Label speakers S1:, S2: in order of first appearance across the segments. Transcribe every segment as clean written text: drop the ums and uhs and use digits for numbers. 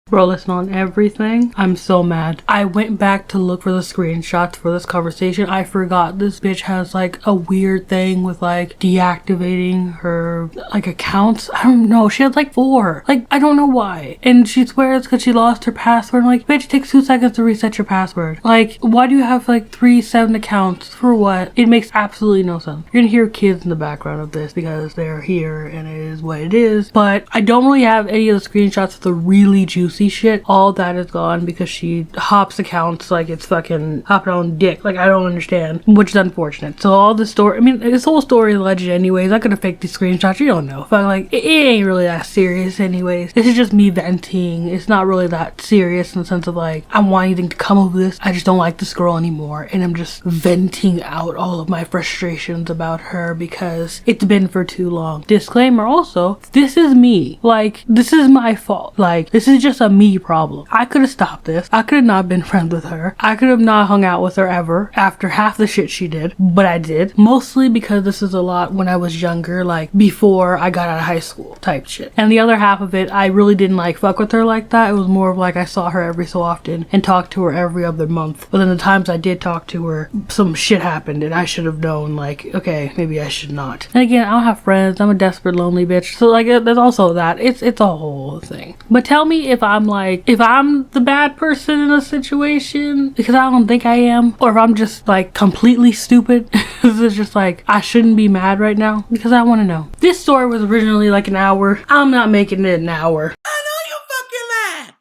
S1: Bro, listen, on everything, I'm so mad. I went back to look for the screenshots for this conversation. I forgot this bitch has like a weird thing with like deactivating her like accounts. I don't know. She has like 4. Like, I don't know why. And she swears because she lost her password. I'm like, bitch, it takes 2 seconds to reset your password. Like, why do you have like 7 accounts? For what? It makes absolutely no sense. You're gonna hear kids in the background of this because they're here and it is what it is. But I don't really have any of the screenshots of the really juicy shit. All that is gone because she hops accounts like it's fucking hopping on dick. Like, I don't understand, which is unfortunate. So all the story, I mean, this whole story is alleged anyways. I could have faked these screenshots. You don't know. But like, it ain't really that serious anyways. This is just me venting. It's not really that serious in the sense of like, I want anything to come of this. I just don't like this girl anymore. And I'm just venting out all of my frustrations about her because it's been for too long. Disclaimer also, this is me. Like, this is my fault. Like, this is just a me problem. I could have stopped this. I could have not been friends with her. I could have not hung out with her ever after half the shit she did, but I did. Mostly because this is a lot when I was younger, like before I got out of high school type shit. And the other half of it, I really didn't like fuck with her like that. It was more of like I saw her every so often and talked to her every other month. But then the times I did talk to her, some shit happened and I should have known like, okay, maybe I should not. And again, I don't have friends. I'm a desperate, lonely bitch. So like, there's also that. It's a whole thing. But tell me if I'm the bad person in a situation, because I don't think I am, or if I'm just like completely stupid. This is just like, I shouldn't be mad right now because I want to know. This story was originally like an hour. I'm not making it an hour.
S2: I know you fucking lying.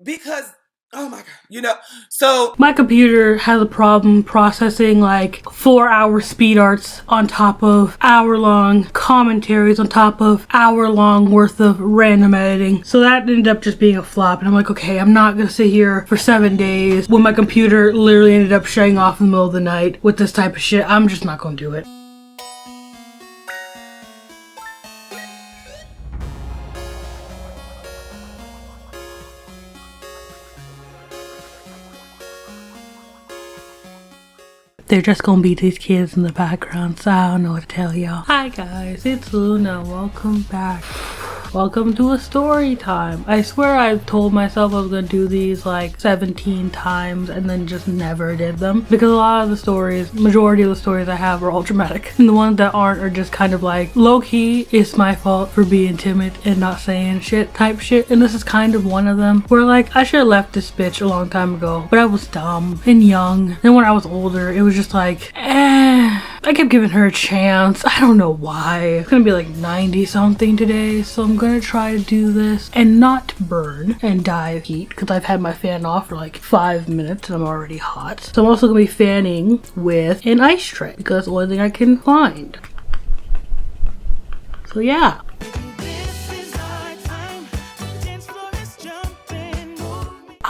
S2: Because, oh my God, so
S1: my computer has a problem processing like 4-hour speed arts on top of hour-long commentaries on top of hour-long worth of random editing. So that ended up just being a flop. And I'm like, okay, I'm not gonna sit here for 7 days when my computer literally ended up shutting off in the middle of the night with this type of shit. I'm just not gonna do it. They're just gonna be these kids in the background, so I don't know what to tell y'all. Hi guys, it's Luna. Welcome back. Welcome to a story time. I swear I told myself I was gonna do these like 17 times and then just never did them. Because a lot of the stories, majority of the stories I have are all dramatic. And the ones that aren't are just kind of like, low-key, it's my fault for being timid and not saying shit type shit. And this is kind of one of them where like, I should have left this bitch a long time ago. But I was dumb and young. And when I was older, it was just like, I kept giving her a chance. I don't know why. It's gonna be like 90 something today, so I'm gonna try to do this and not burn and die of heat because I've had my fan off for like 5 minutes and I'm already hot. So I'm also gonna be fanning with an ice tray because that's the only thing I can find. So yeah.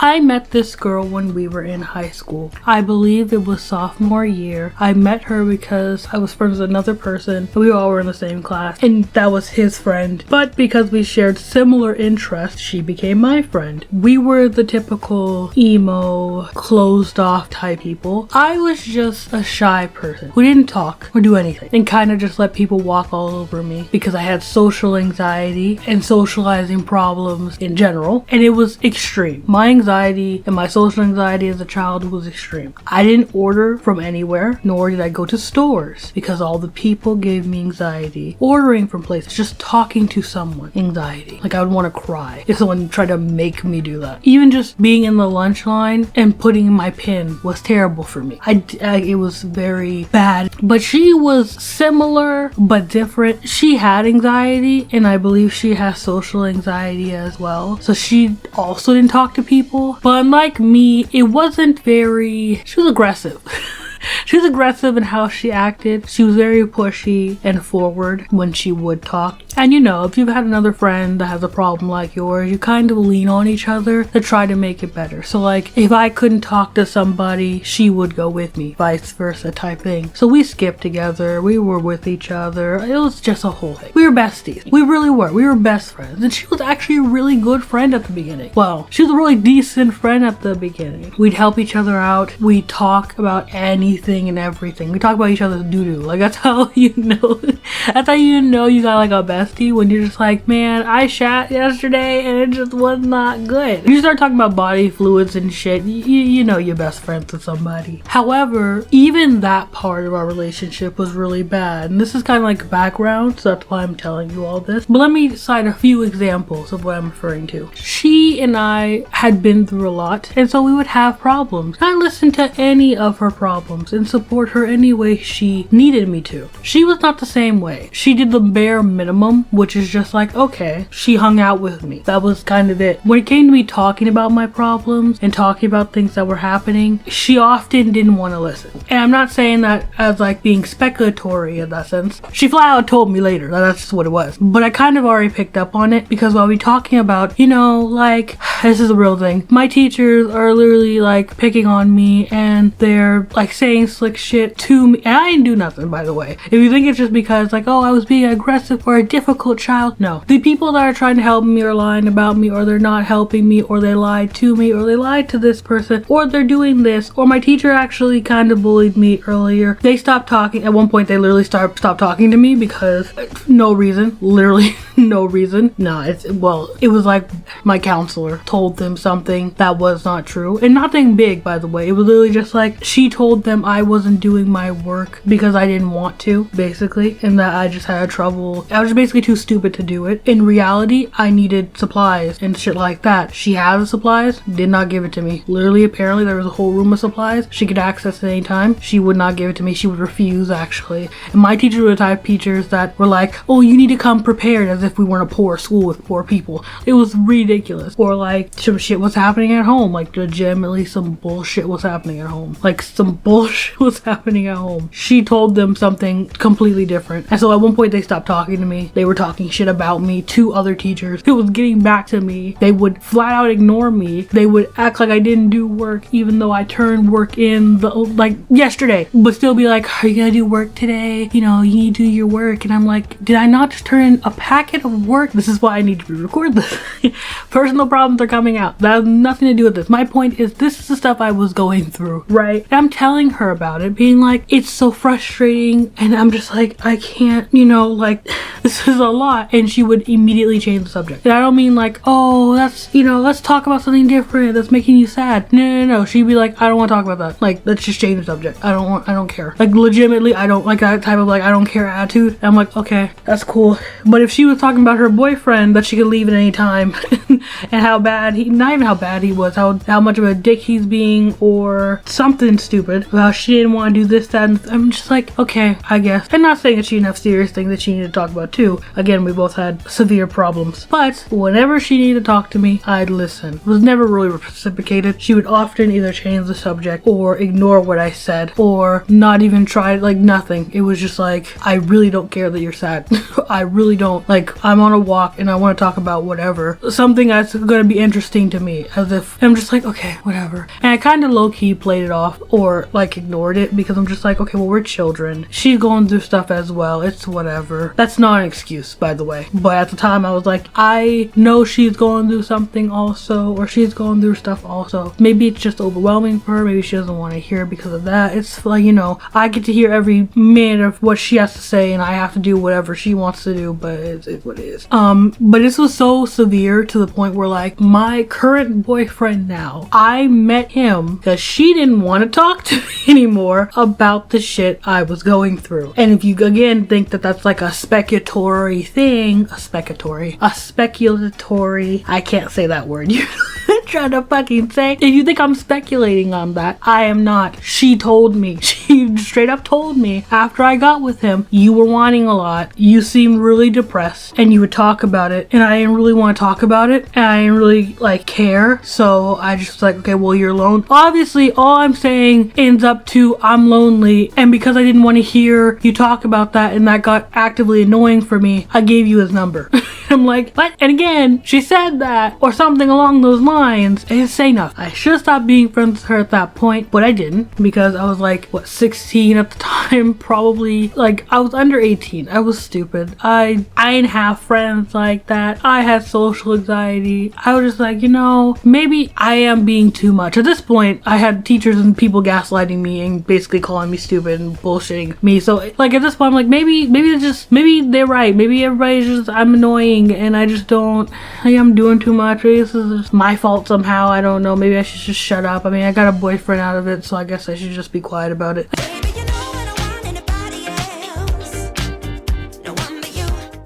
S1: I met this girl when we were in high school. I believe it was sophomore year. I met her because I was friends with another person. We all were in the same class and that was his friend. But because we shared similar interests, she became my friend. We were the typical emo, closed off type people. I was just a shy person who didn't talk or do anything and kind of just let people walk all over me because I had social anxiety and socializing problems in general, and it was extreme. My anxiety and my social anxiety as a child was extreme. I didn't order from anywhere, nor did I go to stores because all the people gave me anxiety. Ordering from places, just talking to someone, anxiety. Like I would want to cry if someone tried to make me do that. Even just being in the lunch line and putting in my PIN was terrible for me. It was very bad. But she was similar but different. She had anxiety and I believe she has social anxiety as well. So she also didn't talk to people. But unlike me, it wasn't very... She was aggressive. She was aggressive in how she acted. She was very pushy and forward when she would talk. And you know, if you've had another friend that has a problem like yours, you kind of lean on each other to try to make it better. So like, if I couldn't talk to somebody, she would go with me, vice versa type thing. So we skipped together. We were with each other. It was just a whole thing. We were besties. We really were. We were best friends. And she was actually a really good friend at the beginning. Well, she was a really decent friend at the beginning. We'd help each other out. We'd talk about anything and everything. We talk about each other's doo-doo. Like, that's how you know. That's how you know you got like a best bestie when you're just like, man, I shat yesterday and it just was not good. You start talking about body fluids and shit, you know you're best friends with somebody. However, even that part of our relationship was really bad. And this is kind of like background, so that's why I'm telling you all this. But let me cite a few examples of what I'm referring to. She and I had been through a lot, and so we would have problems. I listened to any of her problems and support her any way she needed me to. She was not the same way. She did the bare minimum, which is just like, okay, she hung out with me. That was kind of it. When it came to me talking about my problems and talking about things that were happening, she often didn't want to listen. And I'm not saying that as like being speculatory in that sense. She flat out told me later that that's just what it was. But I kind of already picked up on it because while we talking about, you know, like, this is a real thing. My teachers are literally like picking on me and they're like saying slick shit to me. And I didn't do nothing, by the way. If you think it's just because like, oh, I was being aggressive or a difficult child, no. The people that are trying to help me are lying about me, or they're not helping me, or they lied to me, or they lied to this person, or they're doing this, or my teacher actually kind of bullied me earlier. They stopped talking. At one point, they literally stopped talking to me because no reason. Literally no reason. No, it was like my counselor told them something that was not true. And nothing big, by the way. It was literally just like she told them I wasn't doing my work because I didn't want to, basically, and that I just had trouble. I was basically too stupid to do it. In reality, I needed supplies and shit like that. She had the supplies, did not give it to me. Literally, apparently, there was a whole room of supplies she could access at any time. She would not give it to me. She would refuse, actually. And my teachers were the type of teachers that were like, oh, you need to come prepared, as if we weren't a poor school with poor people. It was ridiculous. Or like, some shit was happening at home. Like, legitimately, some bullshit was happening at home. Like, some bullshit was happening at home. She told them something completely different. And so at one point, they stopped talking to me. They were talking shit about me to other teachers. It was getting back to me. They would flat out ignore me. They would act like I didn't do work, even though I turned work in like yesterday, but still be like, are you gonna do work today? You know, you need to do your work. And I'm like, did I not just turn in a packet of work? This is why I need to record this. Personal problems are coming out. That has nothing to do with this. My point is, this is the stuff I was going through, right? And I'm telling her about it, being like, it's so frustrating. And I'm just like, I can't, you know, like, this is a lot. And she would immediately change the subject. And I don't mean like, oh, that's, you know, let's talk about something different that's making you sad. No. She'd be like, I don't want to talk about that. Like, let's just change the subject. I don't care. Like, legitimately, I don't like that type of like, I don't care attitude. And I'm like, okay, that's cool. But if she was talking about her boyfriend, that she could leave at any time and how bad not even how bad he was, how much of a dick he's being, or something stupid about she didn't want to do this, that, and I'm just like, okay, I guess. I'm not saying that she didn't have serious things that she needed to talk about too. Again, we both had severe problems. But whenever she needed to talk to me, I'd listen. It was never really reciprocated. She would often either change the subject or ignore what I said or not even try, like nothing. It was just like, I really don't care that you're sad. I really don't. Like, I'm on a walk and I want to talk about whatever. Something that's going to be interesting to me, as if I'm just like, okay, whatever. And I kind of low-key played it off or like ignored it because I'm just like, okay, well, we're children. She's going through stuff as well. It's whatever. That's not an excuse, by the way. But at the time I was like, I know she's going through something also, or she's going through stuff also. Maybe it's just overwhelming for her. Maybe she doesn't want to hear it because of that. It's like, you know, I get to hear every minute of what she has to say and I have to do whatever she wants to do, but it's what it is. But this was so severe to the point where like my current boyfriend now, I met him because she didn't want to talk to me anymore about the shit I was going through. And if you again think that that's like a speculatory thing, I can't say that word. You're trying to fucking say. If you think I'm speculating on that, I am not. She told me. She straight up told me after I got with him, you were wanting a lot. You seemed really depressed and you would talk about it. And I didn't really want to talk about it. And I didn't really like care. So I just like, okay, well, you're alone. Obviously, all I'm saying ends up to I'm lonely. And because I didn't want to hear you talk about that and that got actively annoying for me, I gave you his number. I'm like, what? And again, she said that or something along those lines. lines and say nothing. I should have stopped being friends with her at that point, but I didn't, because I was like, what, 16 at the time? Probably. Like, I was under 18. I was stupid. I didn't have friends like that. I had social anxiety. I was just like, you know, maybe I am being too much. At this point, I had teachers and people gaslighting me and basically calling me stupid and bullshitting me. So, like, at this point, I'm like, maybe they're right. Maybe everybody's just, I'm annoying and I just don't, I'm doing too much. Maybe this is just my fault somehow. I don't know. Maybe I should just shut up. I mean, I got a boyfriend out of it, so I guess I should just be quiet about it.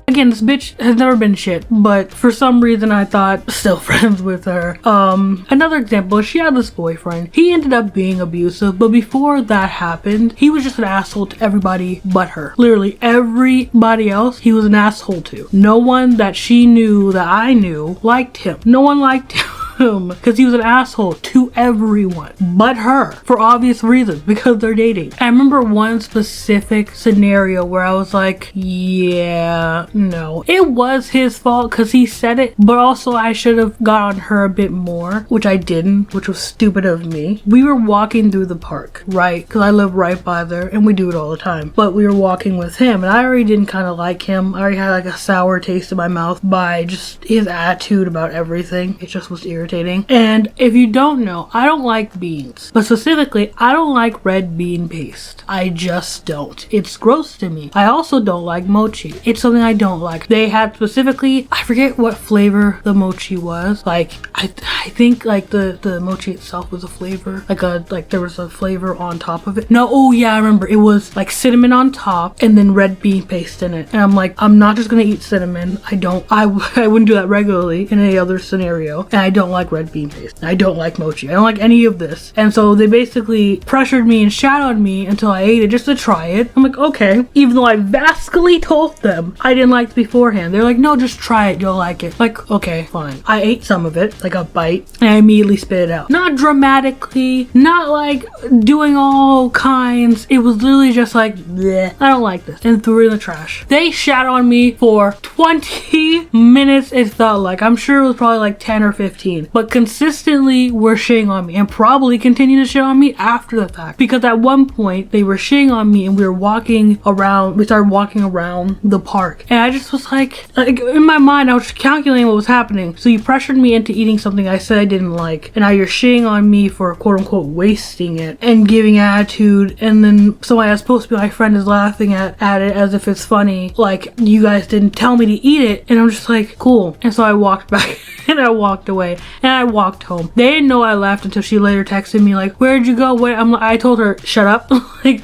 S1: Again, this bitch has never been shit, but for some reason I thought still friends with her. Another example, she had this boyfriend. He ended up being abusive, but before that happened, he was just an asshole to everybody but her. Literally everybody else, he was an asshole to. No one that she knew, that I knew, liked him. No one liked him. Because he was an asshole to everyone but her, for obvious reasons, because they're dating. I remember one specific scenario where I was like, yeah, no, it was his fault because he said it, but also I should have got on her a bit more, which I didn't, which was stupid of me. We were walking through the park, right, because I live right by there and we do it all the time, but we were walking with him and I already didn't kind of like him. I already had like a sour taste in my mouth by just his attitude about everything. It just was irritating. And if you don't know, I don't like beans, but specifically I don't like red bean paste. I just don't. It's gross to me. I also don't like mochi. It's something I don't like. They had specifically, I forget what flavor the mochi was. Like I think like the mochi itself was a flavor, like there was a flavor on top of it. No, oh yeah, I remember. It was like cinnamon on top and then red bean paste in it. And I'm like, I'm not just gonna eat cinnamon. I wouldn't do that regularly in any other scenario. And I don't like red bean paste. I don't like mochi. I don't like any of this. And so they basically pressured me and shat on me until I ate it just to try it. I'm like, okay. Even though I vastly told them I didn't like it beforehand. They're like, no, just try it. You'll like it. Like, okay, fine. I ate some of it, like a bite, and I immediately spit it out. Not dramatically, not like doing all kinds. It was literally just like, bleh, I don't like this, and threw it in the trash. They shat on me for 20 minutes, it felt like. I'm sure it was probably like 10 or 15. But consistently were shitting on me and probably continue to shit on me after the fact, because at one point they were shitting on me and we started walking around the park, and I just was like in my mind I was just calculating what was happening. So you pressured me into eating something I said I didn't like, and now you're shitting on me for quote unquote wasting it and giving attitude, and then somebody that's supposed to be my friend is laughing at it as if it's funny, like you guys didn't tell me to eat it. And I'm just like, cool. And so I walked back and I walked away and I walked home. They didn't know I left until she later texted me like, where'd you go? I told her, shut up. like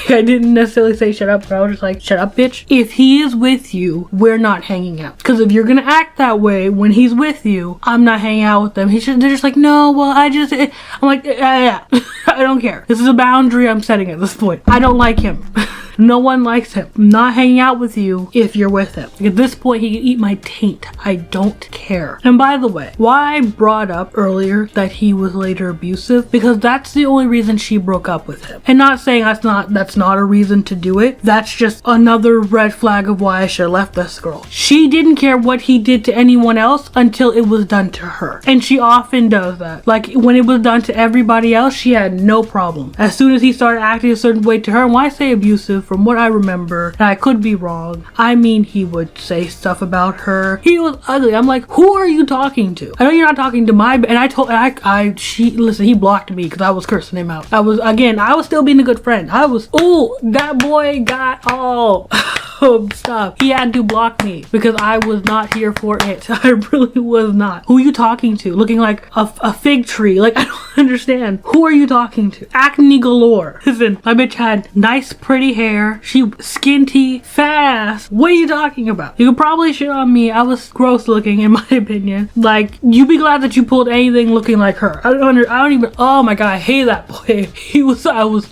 S1: I didn't necessarily say shut up, but I was just like, shut up, bitch. If he is with you, we're not hanging out. Because if you're gonna act that way when he's with you, I'm not hanging out with them. They're just like, no, well, I'm like, yeah. I don't care. This is a boundary I'm setting at this point. I don't like him. No one likes him. I'm not hanging out with you if you're with him. At this point, he can eat my taint. I don't care. And by the way, why I brought up earlier that he was later abusive, because that's the only reason she broke up with him. And not saying that's not a reason to do it. That's just another red flag of why I should have left this girl. She didn't care what he did to anyone else until it was done to her. And she often does that. Like when it was done to everybody else, she had no problem. As soon as he started acting a certain way to her, and when I say abusive, from what I remember, and I could be wrong, I mean he would say stuff about her. He was ugly. I'm like, who are you talking to? I know you're not talking to listen, he blocked me because I was cursing him out. I was still being a good friend. That boy got all stuff. He had to block me because I was not here for it. I really was not. Who are you talking to? Looking like a fig tree. Like, I don't understand. Who are you talking to? Acne galore. Listen, my bitch had nice pretty hair. She skinty, fat ass. What are you talking about? You could probably shit on me. I was gross looking in my opinion. Like, you be glad that you pulled anything looking like her. I don't even, oh my god, I hate that boy. I was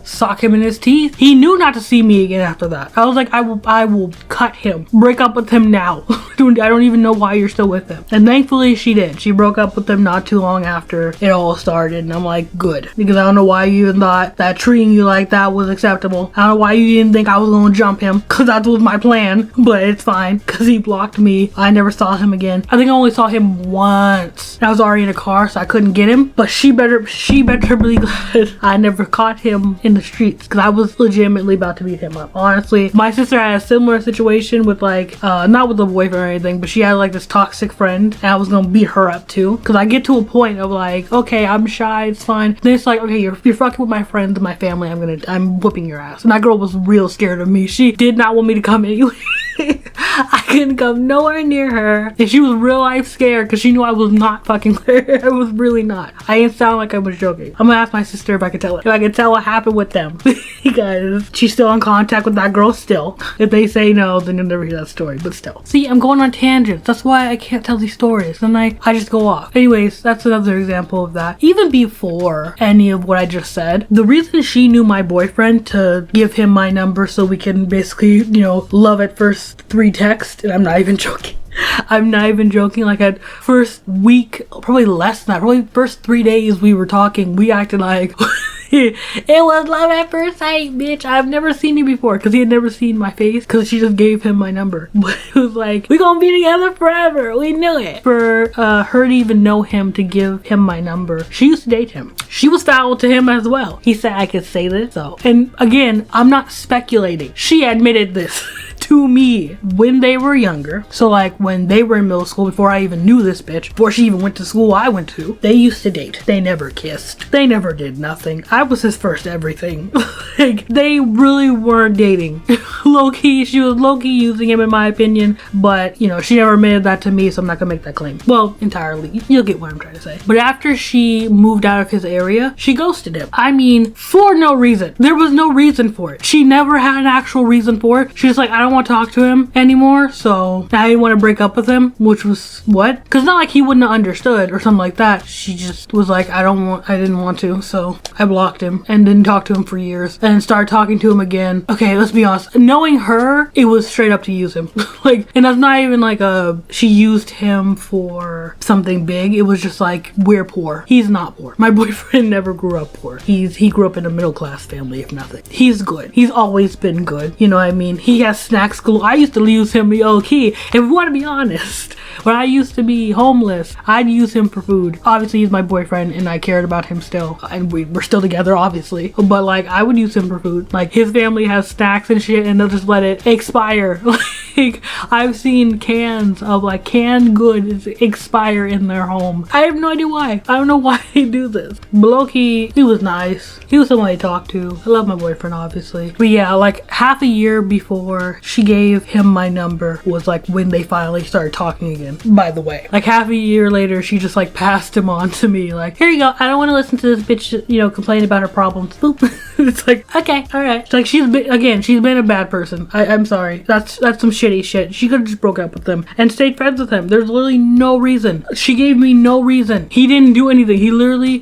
S1: sock him in his teeth. He knew not to see me again after that. I was like, I will cut him. Break up with him now. I don't even know why you're still with him. And thankfully she did. She broke up with him not too long after it all started. And I'm like, good. Because I don't know why you even thought that treating you like that was acceptable. I don't know why you didn't think I was gonna jump him. Because that was my plan. But it's fine. Because he blocked me. I never saw him again. I think I only saw him once. I was already in a car, so I couldn't get him. But she better be glad I never caught him in the streets. Because I was legitimately about to beat him up. Honestly, my sister had a similar situation with like, not with a boyfriend or anything, but she had like this toxic friend, and I was gonna beat her up too. Because I get to a point of like, okay, I'm shy, it's fine. Then it's like, okay, you're fucking with my friends and my family. I'm whooping your ass. And that girl was real scared of me. She did not want me to come anyway. I couldn't come nowhere near her, and she was real life scared because she knew I was not fucking with her. I was really not. I didn't sound like I was joking. I'm gonna ask my sister if I could tell her. If I could tell what happened with them. Because she's still in contact with that girl still. If they say no, then you'll never hear that story, but still. See, I'm going on tangents. That's why I can't tell these stories. Then I just go off. Anyways, that's another example of that. Even before any of what I just said, the reason she knew my boyfriend to give him my number so we can basically, love at first 3 texts, and I'm not even joking. I'm not even joking. Like, at first week, probably less than that, probably first 3 days we were talking, we acted like it was love at first sight, bitch. I've never seen you before, because he had never seen my face, because she just gave him my number. But it was like, we gonna be together forever. We knew it. For her to even know him to give him my number, she used to date him. She was foul to him as well. He said I could say this. So, and again, I'm not speculating. She admitted this to me when they were younger. So like when they were in middle school, before I even knew this bitch, before she even went to school I went to, they used to date. They never kissed. They never did nothing. I was his first everything. Like, they really weren't dating. Low-key, she was low-key using him in my opinion, but she never admitted that to me, so I'm not gonna make that claim. Well, entirely. You'll get what I'm trying to say. But after she moved out of his area, she ghosted him. I mean, for no reason. There was no reason for it. She never had an actual reason for it. She was like, I don't want to talk to him anymore, so I didn't want to break up with him, which was what? Because not like he wouldn't have understood or something like that. She just was like, I didn't want to, so I blocked him and didn't talk to him for years, and started talking to him again. Okay, let's be honest. Knowing her, it was straight up to use him. Like, and that's not even like she used him for something big. It was just like, we're poor. He's not poor. My boyfriend never grew up poor. He grew up in a middle class family, if nothing. He's good. He's always been good. You know what I mean? He has snacks galore. I used to use him low-key. If we want to be honest, when I used to be homeless, I'd use him for food. Obviously, he's my boyfriend, and I cared about him still. And we're still together, obviously. But like, I would use him for food. Like, his family has snacks and shit, and they'll just let it expire. Like, I've seen cans of like canned goods expire in their home. I have no idea why. I don't know why they do this. But low-key, he was nice. He was someone I talked to. I love my boyfriend, obviously. But yeah, like half a year before she gave him my number was like when they finally started talking again, by the way. Like half a year later, she just like passed him on to me. Like, here you go. I don't want to listen to this bitch, complain about her problems. Boop. It's like, okay, all right. It's like, she's been a bad person. I'm sorry. That's some shitty shit. She could have just broke up with him and stayed friends with him. There's literally no reason. She gave me no reason. He didn't do anything.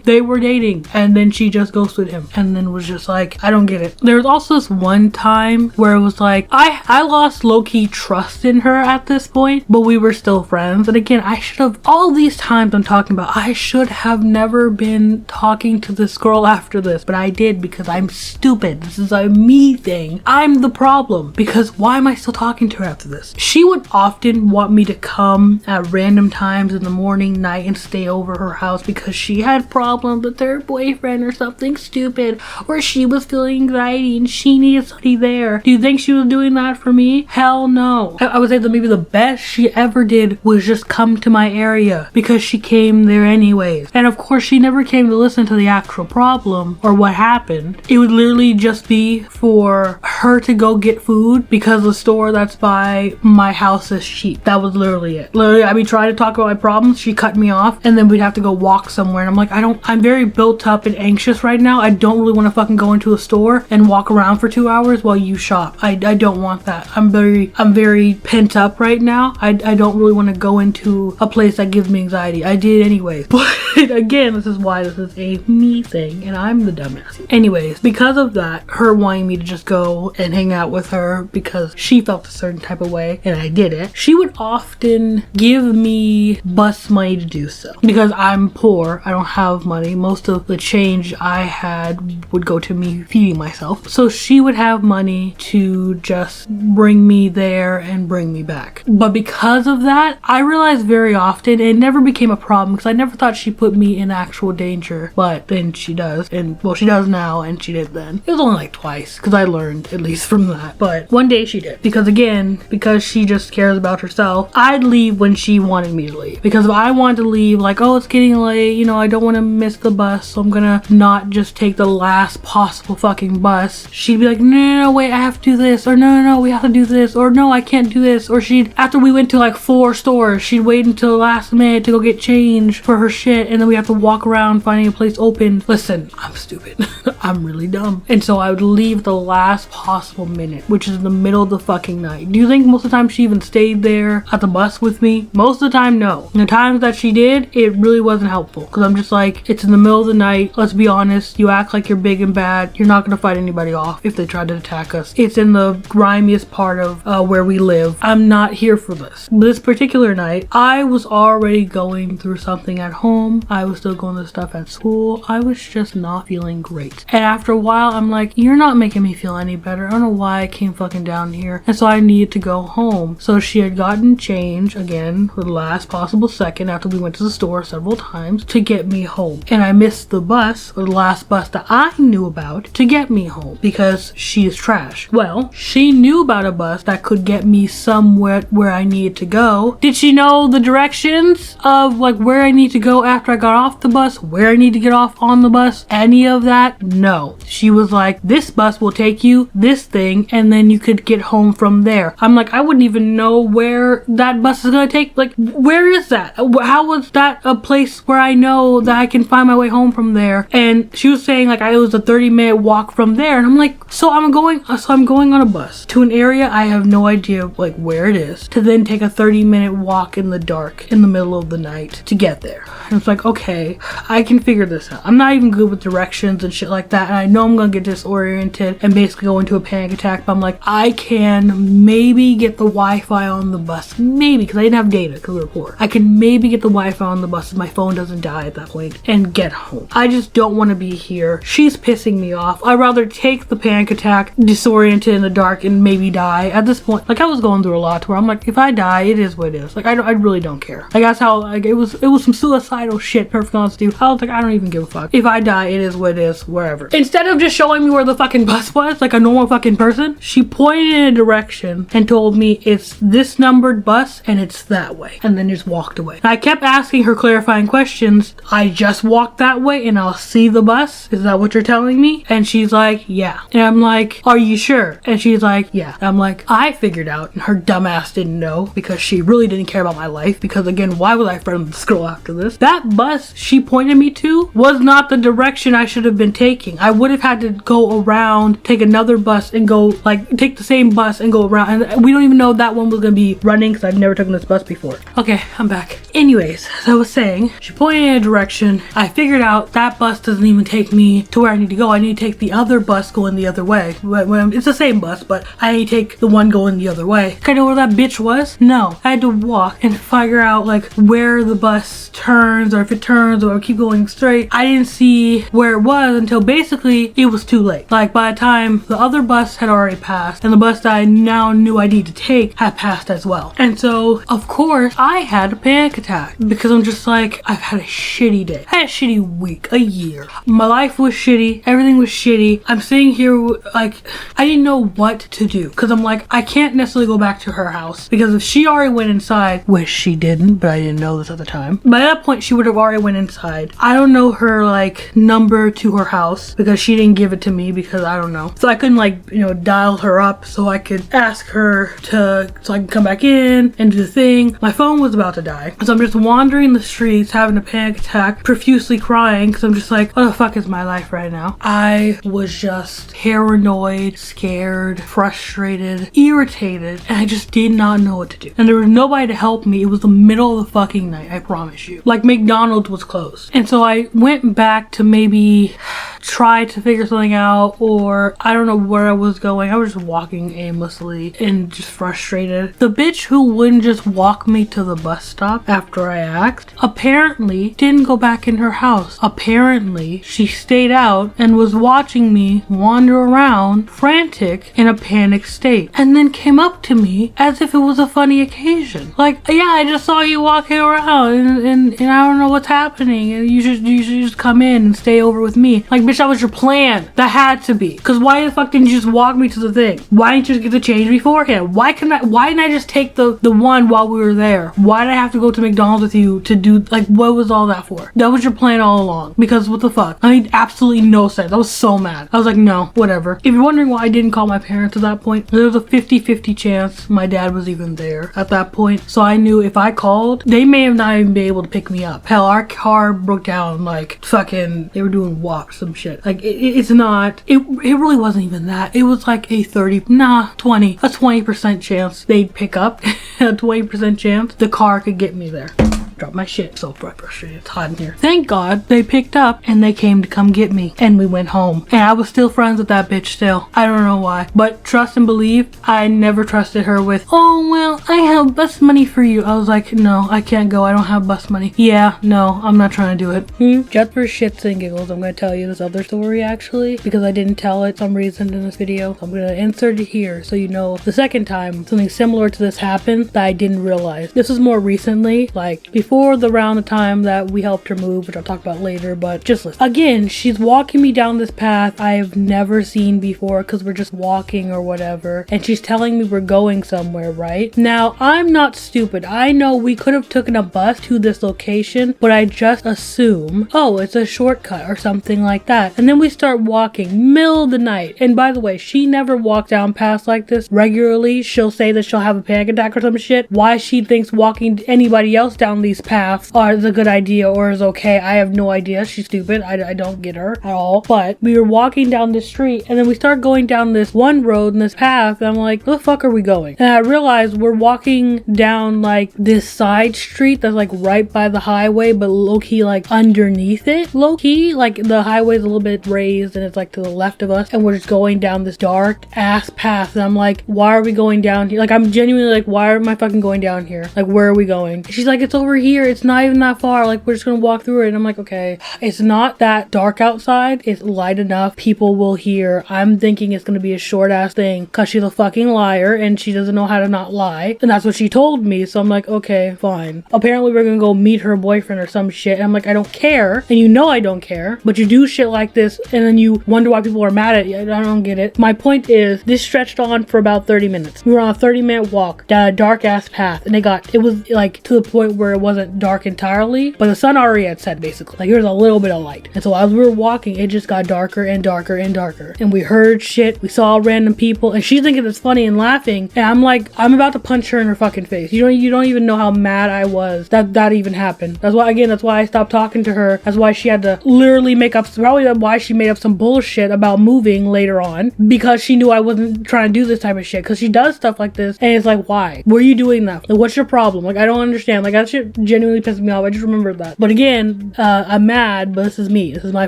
S1: They were dating, and then she just ghosted him and then was just like, I don't get it. There was also this one time where it was like, I lost low-key trust in her at this point, but we were still friends. And again, I should have, all these times I'm talking about, I should have never been talking to this girl after this, but I did because I'm stupid. This is a me thing. I'm the problem, because why am I still talking to her after this? She would often want me to come at random times in the morning, night, and stay over her house because she had problems with her boyfriend or something stupid, or she was feeling anxiety and she needed somebody there. Do you think she was doing that for me? Hell no. I would say that maybe the best she ever did was just come to my area because she came there anyways. And of course, she never came to listen to the actual problem or what happened. It would literally just be for her to go get food because the store that's by my house is cheap. That was literally it. Literally, I'd be trying to talk about my problems, she cut me off, and then we'd have to go walk somewhere. And I'm like, I'm very built up and anxious right now. I don't really want to fucking go into a store and walk around for 2 hours while you shop. I don't want that. that. I'm very pent up right now. I don't really want to go into a place that gives me anxiety. I did anyways. But again, this is why this is a me thing and I'm the dumbass. Anyways, because of that, her wanting me to just go and hang out with her because she felt a certain type of way and I didn't, she would often give me bus money to do so. Because I'm poor, I don't have money. Most of the change I had would go to me feeding myself. So she would have money to just bring me there and bring me back. But because of that, I realized very often it never became a problem because I never thought she put me in actual danger. But then she does. And well, she does now and she did then. It was only like twice because I learned at least from that. But one day she did. Because again, because she just cares about herself, I'd leave when she wanted me to leave. Because if I wanted to leave, like, oh, it's getting late, you know, I don't want to miss the bus, so I'm gonna not just take the last possible fucking bus. She'd be like, no, wait, I have to do this, or no, we have to do this, or no, I can't do this. Or she'd, after we went to like 4 stores, she'd wait until the last minute to go get change for her shit, and then we have to walk around finding a place open. Listen, I'm stupid. I'm really dumb. And so I would leave the last possible minute, which is in the middle of the fucking night. Do you think most of the time she even stayed there at the bus with me? Most of the time, no. And the times that she did, it really wasn't helpful. Because I'm just like, it's in the middle of the night. Let's be honest. You act like you're big and bad. You're not going to fight anybody off if they try to attack us. It's in the grimiest part of where we live. I'm not here for this. This particular night, I was already going through something at home. I was still going through stuff at school. I was just not feeling great. And after a while, I'm like, you're not making me feel any better. I don't know why I came fucking down here. And so I needed to go home. So she had gotten change again for the last possible second after we went to the store several times to get me home. And I missed the bus, or the last bus that I knew about to get me home because she is trash. Well, she knew about a bus that could get me somewhere where I needed to go. Did she know the directions of like where I need to go after I got off the bus, where I need to get off on the bus, any of that? No. She was like, this bus will take you this thing and then you could get home from there. I'm like, I wouldn't even know where that bus is gonna take. Like, where is that? How was that a place where I know that I can find my way home from there? And she was saying like it was a 30-minute walk from there, and I'm like, so I'm going on a bus to an area I have no idea like where it is, to then take a 30-minute walk in the dark in the middle of the night to get there. And it's like, okay, I can figure this out. I'm not even good with directions and shit like that, and I know I'm gonna get disoriented and basically go into a panic attack, but I'm like, I can maybe get the Wi-Fi on the bus, maybe, because I didn't have data because we were poor. I can maybe get the Wi-Fi on the bus if my phone doesn't die at that point and get home. I just don't want to be here. She's pissing me off. I'd rather take the panic attack, disoriented in the dark, and maybe die. At this point, like, I was going through a lot to where I'm like, if I die, it is what it is. Like, I really don't care. Like, that's how, like, it was some suicidal shit, perfect honesty. I was like, I don't even give a fuck. If I die, it is what it is, wherever. Instead of just showing me where the fucking bus was, like a normal fucking person, she pointed in a direction and told me it's this numbered bus and it's that way. And then just walked away. And I kept asking her clarifying questions. I just walked that way and I'll see the bus. Is that what you're telling me? And she's like, yeah. And I'm like, are you sure? And she's like, yeah. And I'm like, I figured out, and her dumbass didn't know because she really didn't care about my life. Because again, why was I friends with this girl after this? That bus she pointed me to was not the direction I should have been taking. I would have had to go around, take another bus and go, like, take the same bus and go around. And we don't even know that one was gonna be running because I've never taken this bus before. Okay, I'm back. Anyways, as I was saying, she pointed in a direction. I figured out that bus doesn't even take me to where I need to go. I need to take the other bus going the other way. It's the same bus, but I need to take the one going the other way. Can I know where that bitch was? No. I had to walk and figure out like where the bus turns, or if it turns, or keep going straight. I didn't see where it was until basically it was too late. Like, by the time the other bus had already passed and the bus that I now knew I need to take had passed as well. And so of course I had a panic attack because I'm just like, I've had a shitty day. I had a shitty week, a year. My life was shitty. Everything was shitty. I'm sitting here like, I didn't know what to do because I'm like, I can't necessarily go back to her house because if she already went inside, which she didn't, but I didn't know this at the time. By that point, she would have already went inside. I don't know her like number to her house because she didn't give it to me because I don't know. So I couldn't like, you know, dial her up so I could ask her so I can come back in and do the thing. My phone was about to die. So I'm just wandering the streets having a panic attack, profusely crying because I'm just like, what the fuck is my life right now? I was just paranoid, scared, frustrated, frustrated, irritated, and I just did not know what to do. And there was nobody to help me. It was the middle of the fucking night, I promise you. Like, McDonald's was closed. And so I went back to maybe try to figure something out, or I don't know where I was going. I was just walking aimlessly and just frustrated. The bitch who wouldn't just walk me to the bus stop after I asked apparently didn't go back in her house. Apparently she stayed out and was watching me wander around frantic in a panic state, and then came up to me as if it was a funny occasion. Like, yeah, I just saw you walking around and I don't know what's happening, and you should just come in and stay over with me. Like, bitch, that was your plan. That had to be. Cause why the fuck didn't you just walk me to the thing? Why didn't you just get the change beforehand? Why didn't I just take the one while we were there? Why did I have to go to McDonald's with you to do, like, what was all that for? That was your plan all along. Because what the fuck? I made absolutely no sense. I was so mad. I was like, no, whatever. If you're wondering why I didn't call my parents at that point, there was a 50-50 chance my dad was even there at that point. So I knew if I called, they may have not even been able to pick me up. Hell, our car broke down, like, fucking, they were doing walks, some shit. Like, it's not, it really wasn't even that. It was like a 20% chance they'd pick up, a 20% chance the car could get me there. Drop my shit. So frustrated. It's hot in here. Thank God they picked up and they came to come get me, and we went home. And I was still friends with that bitch still. I don't know why. But trust and believe, I never trusted her with, oh, well, I have bus money for you. I was like, no, I can't go. I don't have bus money. Yeah, no, I'm not trying to do it. Just for shits and giggles, I'm going to tell you this other story actually, because I didn't tell it some reason in this video. I'm going to insert it here so you know the second time something similar to this happened that I didn't realize. This was more recently, like before around the time that we helped her move, which I'll talk about later, but just listen. Again, she's walking me down this path I have never seen before because we're just walking or whatever, and she's telling me we're going somewhere, right? Now, I'm not stupid. I know we could have taken a bus to this location, but I just assume, oh, it's a shortcut or something like that. And then we start walking, middle of the night. And by the way, she never walked down paths like this regularly. She'll say that she'll have a panic attack or some shit. Why she thinks walking anybody else down these paths is a good idea or is okay, I have no idea. She's stupid. I don't get her at all. But we were walking down this street, and then we start going down this one road in this path, and I'm like, where the fuck are we going? And I realized we're walking down like this side street that's like right by the highway, but low-key like underneath it. Low-key, like the highway's a little bit raised and it's like to the left of us, and we're just going down this dark ass path. And I'm like, why are we going down here? Like, I'm genuinely like, why am I fucking going down here? Like, where are we going? She's like, it's over here. It's not even that far. Like, we're just gonna walk through it. And I'm like, okay, it's not that dark outside. It's light enough. People will hear. I'm thinking it's gonna be a short ass thing because she's a fucking liar and she doesn't know how to not lie. And that's what she told me. So I'm like, okay, fine. Apparently we're gonna go meet her boyfriend or some shit. And I'm like, I don't care. And you know I don't care. But you do shit like this and then you wonder why people are mad at you. I don't get it. My point is, this stretched on for about 30 minutes. We were on a 30-minute walk down a dark ass path, and it was like to the point where it wasn't dark entirely, but the sun already had set basically. Like, there was a little bit of light. And so as we were walking, it just got darker and darker and darker. And we heard shit. We saw random people, and she's thinking it's funny and laughing. And I'm like, I'm about to punch her in her fucking face. You don't even know how mad I was that even happened. That's why I stopped talking to her. That's why she had to literally probably why she made up some bullshit about moving later on, because she knew I wasn't trying to do this type of shit. Because she does stuff like this, and it's like, why? Were you doing that? Like, what's your problem? Like, I don't understand. Like, that shit genuinely pisses me off. I just remembered that. But again, I'm mad, but this is me. This is my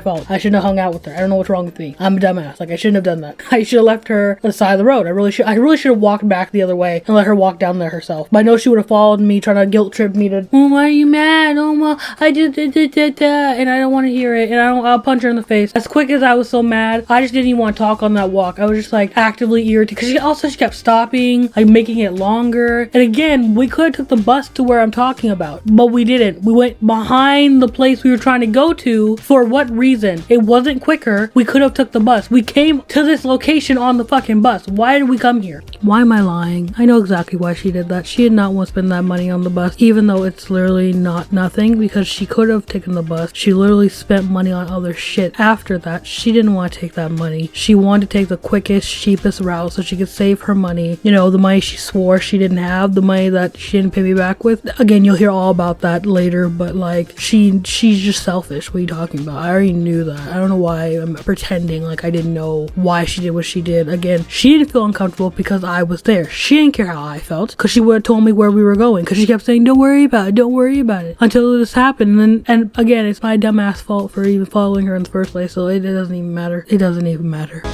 S1: fault. I shouldn't have hung out with her. I don't know what's wrong with me. I'm a dumbass. Like, I shouldn't have done that. I should have left her on the side of the road. I really should have walked back the other way and let her walk down there herself. But I know she would have followed me, trying to guilt trip me to, oh, why are you mad? Oh, well, I did and I don't want to hear it, and I'll punch her in the face. As quick as I was so mad, I just didn't even want to talk on that walk. I was just like actively irritated, because she kept stopping, like making it longer. And again, we could have took the bus to where I'm talking about, but we didn't. We went behind the place we were trying to go to. For what reason? It wasn't quicker. We could have took the bus. We came to this location on the fucking bus. Why did we come here? Why am I lying? I know exactly why she did that. She did not want to spend that money on the bus, even though it's literally not nothing, because she could have taken the bus. She literally spent money on other shit after that. She didn't want to take that money. She wanted to take the quickest, cheapest route so she could save her money. You know, the money she swore she didn't have, the money that she didn't pay me back with. Again, you'll hear all about that later, but like she's just selfish. What are you talking about? I already knew that. I don't know why I'm pretending like I didn't know why she did what she did. Again, she didn't feel uncomfortable because I was there. She didn't care how I felt because she would have told me where we were going, because she kept saying, don't worry about it, don't worry about it, until this happened. And again, it's my dumbass fault for even following her in the first place, so it doesn't even matter. It doesn't even matter.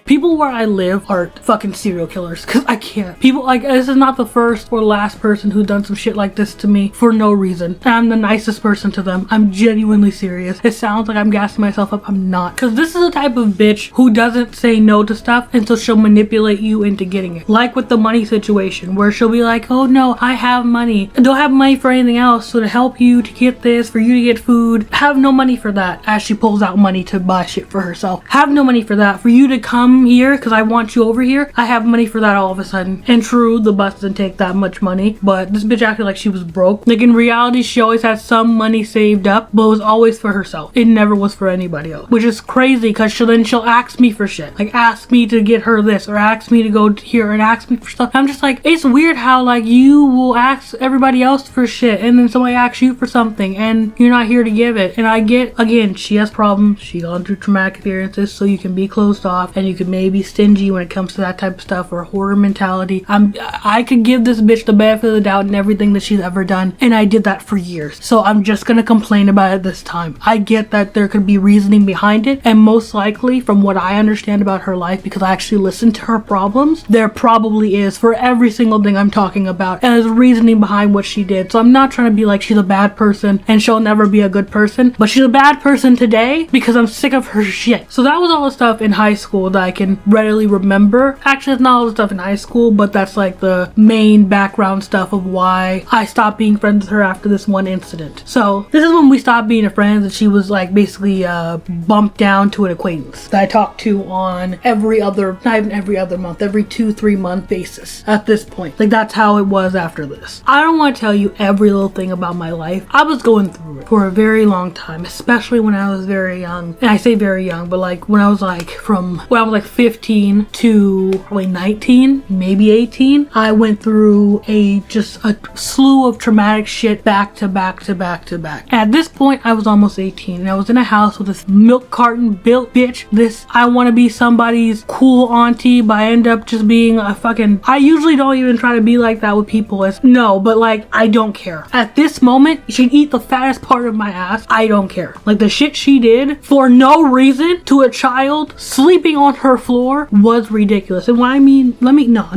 S1: People where I live are fucking serial killers, because I can't. People, like, this is not the first or last person who's done some shit like this to me for no reason. And I'm the nicest person to them. I'm genuinely serious. It sounds like I'm gassing myself up. I'm not. Because this is the type of bitch who doesn't say no to stuff until she'll manipulate you into getting it. Like with the money situation, where she'll be like, oh no, I have money. I don't have money for anything else, so to help you to get this, for you to get food, have no money for that, as she pulls out money to buy shit for herself. Have no money for that. For you to come here because I want you over here, I have money for that all of a sudden. And true, the bus doesn't take that much money, but this bitch acted like she was broke. Like in reality, she always had some money saved up, but it was always for herself. It never was for anybody else, which is crazy, because she'll ask me for shit, like ask me to get her this or ask me to go here and ask me for stuff. I'm just like, it's weird how like you will ask everybody else for shit and then somebody asks you for something and you're not here to give it. And I get, again, she has problems, she's gone through traumatic experiences, so you can be closed off and you can maybe stingy when it comes to that type of stuff, or horror mentality. I could give this bitch the benefit of the doubt in everything that she's ever done, and I did that for years, so I'm just gonna complain about it this time. I get that there could be reasoning behind it, and most likely from what I understand about her life, because I actually listened to her problems, there probably is for every single thing I'm talking about, and there's reasoning behind what she did. So I'm not trying to be like she's a bad person and she'll never be a good person, but she's a bad person today because I'm sick of her shit. So that was all the stuff in high school that I can readily remember. Actually, it's not all the stuff in high school, but that's like the main background stuff of why I stopped being friends with her after this one incident. So this is when we stopped being friends, and she was like basically bumped down to an acquaintance that I talked to on not even every other month, every 2-3 month basis at this point. Like that's how it was after this. I don't want to tell you every little thing about my life. I was going through it for a very long time, especially when I was very young. And I say very young, but like when I was like 15 to probably 19, maybe 18, I went through a slew of traumatic shit back to back to back to back. At this point, I was almost 18 and I was in a house with this milk carton built bitch. This, I want to be somebody's cool auntie, but I end up just being a fucking, I usually don't even try to be like that with people, but like, I don't care. At this moment, she'd eat the fattest part of my ass. I don't care. Like the shit she did for no reason to a child sleeping on her floor was ridiculous. And what I mean, let me go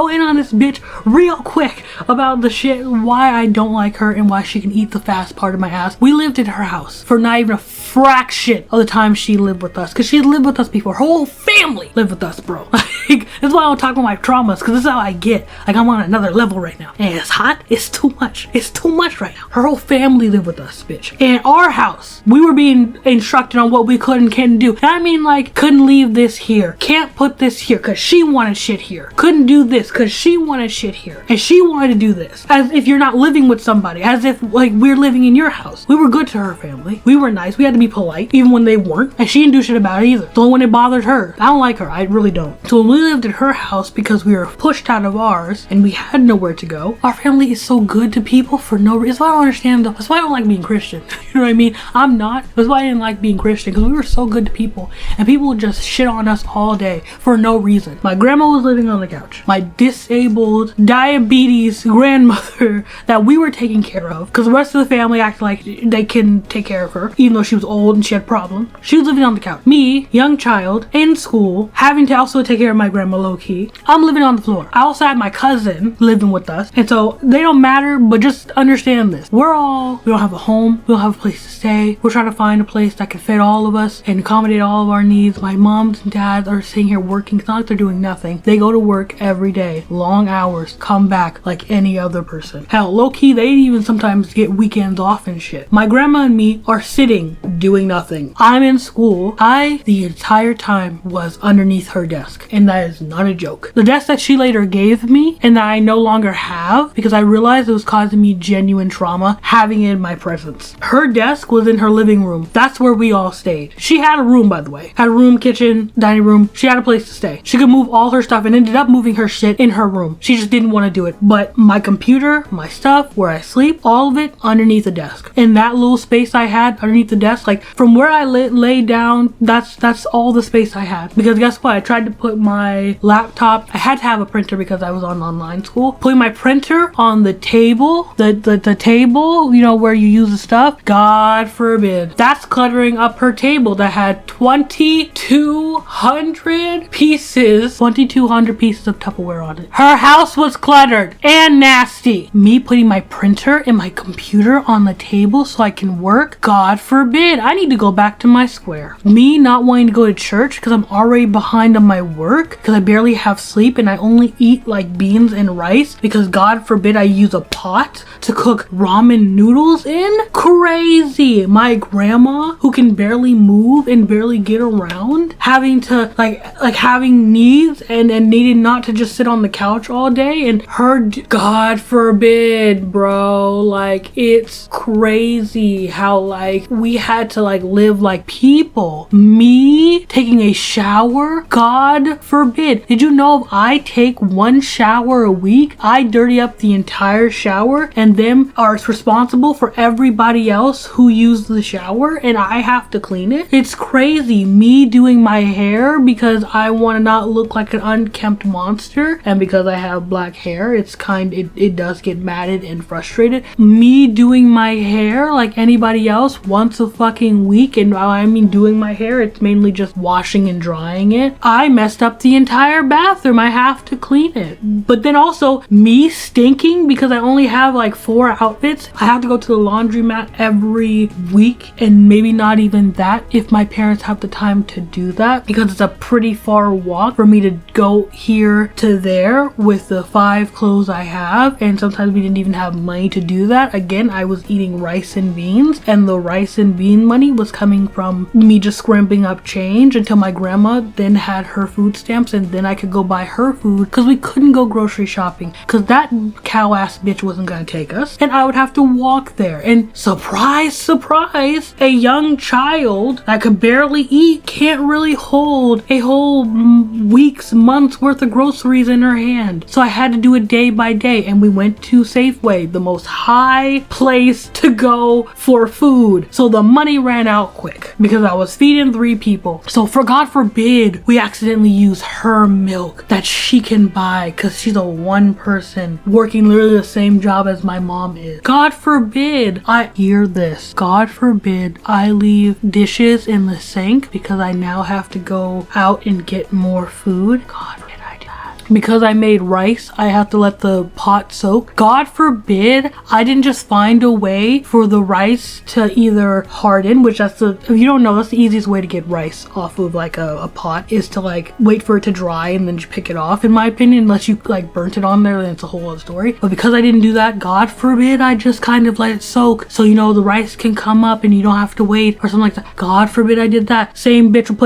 S1: in on this bitch real quick about the shit, why I don't like her and why she can eat the fast part of my ass. We lived in her house for not even a fraction of the time she lived with us, because she lived with us before. Her whole family lived with us, bro. Like, that's why I don't talk about my traumas, because this is how I get. Like, I'm on another level right now, and it's hot. It's too much. It's too much right now. Her whole family lived with us, bitch. In our house, we were being instructed on what we could and couldn't do. And I mean, like, couldn't leave this here, can't put this here because she wanted shit here, couldn't do this because she wanted shit here, and she wanted to do this. As if you're not living with somebody, as if like we're living in your house. We were good to her family. We were nice. We had to be polite even when they weren't, and she didn't do shit about it either. So when it bothered her, I don't like her. I really don't. So when we lived in her house, because we were pushed out of ours and we had nowhere to go, our family is so good to people for no reason. That's why I don't understand. That's why I don't like being Christian. You know what I mean? I'm not. That's why I didn't like being Christian, because we were so good to people and people would just shit on us all day for no reason. My grandma was living on the couch. My disabled diabetes grandmother that we were taking care of, because the rest of the family acted like they couldn't take care of her even though she was old and she had problems. She was living on the couch. Me, young child in school, having to also take care of my grandma low-key. I'm living on the floor. I also had my cousin living with us, and so they don't matter, but just understand this. We don't have a home. We don't have a place to stay. We're trying to find a place that can fit all of us and accommodate all of our needs. My moms and dads are sitting here working. It's not like they're doing nothing. They go to work every day, long hours, come back like any other person. Hell, low-key, they even sometimes get weekends off and shit. My grandma and me are sitting doing nothing. I'm in school. I, the entire time, was underneath her desk, and that is not a joke. The desk that she later gave me and that I no longer have because I realized it was causing me genuine trauma having it in my presence. Her desk was in her living room. That's where we all stayed. She had a room, by the way. Had a room, kitchen, dining room. She had a place to stay. She could move all her stuff and ended up moving her shit in her room. She just didn't want to do it. But my computer, my stuff, where I sleep, all of it underneath the desk. And that little space I had underneath the desk, like from where I lay down, that's all the space I had. Because guess what? I tried to put my laptop, I had to have a printer because I was on online school. Putting my printer on the table, the table, you know, where you use the stuff, God forbid. That's cluttering up her table that had 2,200 pieces of Tupperware on it. Her house was cluttered and nasty. Me putting my printer and my computer on the table so I can work, God forbid. I need to go back to my square. Me not wanting to go to church because I'm already behind on my work because I barely have sleep and I only eat like beans and rice because God forbid I use a pot to cook ramen noodles in. Crazy. My grandma who can barely move and barely get around, having to like having needs and needing not to just sit on the couch all day, and her, God forbid, bro, like it's crazy how like we had to like live like people. Me taking a shower, God forbid. Did you know if I take one shower a week, I dirty up the entire shower and them are responsible for everybody else who used the shower and I have to clean it? It's crazy. Me doing my hair because I want to not look like an unkempt monster, and because I have black hair, it does get matted and frustrated. Me doing my hair like anybody else once a fucking week, and I mean doing my hair, it's mainly just washing and drying it. I messed up the entire bathroom. I have to clean it. But then also me stinking because I only have like 4 outfits. I have to go to the laundromat every week, and maybe not even that if my parents have the time to do that, because it's a pretty far walk for me to go here to there with the 5 clothes I have, and sometimes we didn't even have money to do that. Again, I was eating rice and beans, and the rice and bean money was coming from me just scrimping up change until my grandma then had her food stamps, and then I could go buy her food because we couldn't go grocery shopping because that cow ass bitch wasn't gonna take us, and I would have to walk there. And surprise, surprise, a young child that could barely eat can't really hold a whole week's, months worth of groceries in her hand. So I had to do it day by day, and we went to Safeway, the most high place to go for food. So the money ran out quick because I was feeding 3 people. So for God forbid we accidentally use her milk that she can buy because she's a one person working literally the same job as my mom is. God forbid I hear this. God forbid I leave dishes in the sink because I now have to go out and get more food. God forbid I do that. Because I made rice, I have to let the pot soak. God forbid I didn't just find a way for the rice to either harden, which if you don't know, that's the easiest way to get rice off of like a pot, is to like wait for it to dry and then just pick it off, in my opinion. Unless you like burnt it on there, then it's a whole other story. But because I didn't do that, God forbid I just kind of let it soak so you know the rice can come up and you don't have to wait or something like that. God forbid I did that. Same bitch will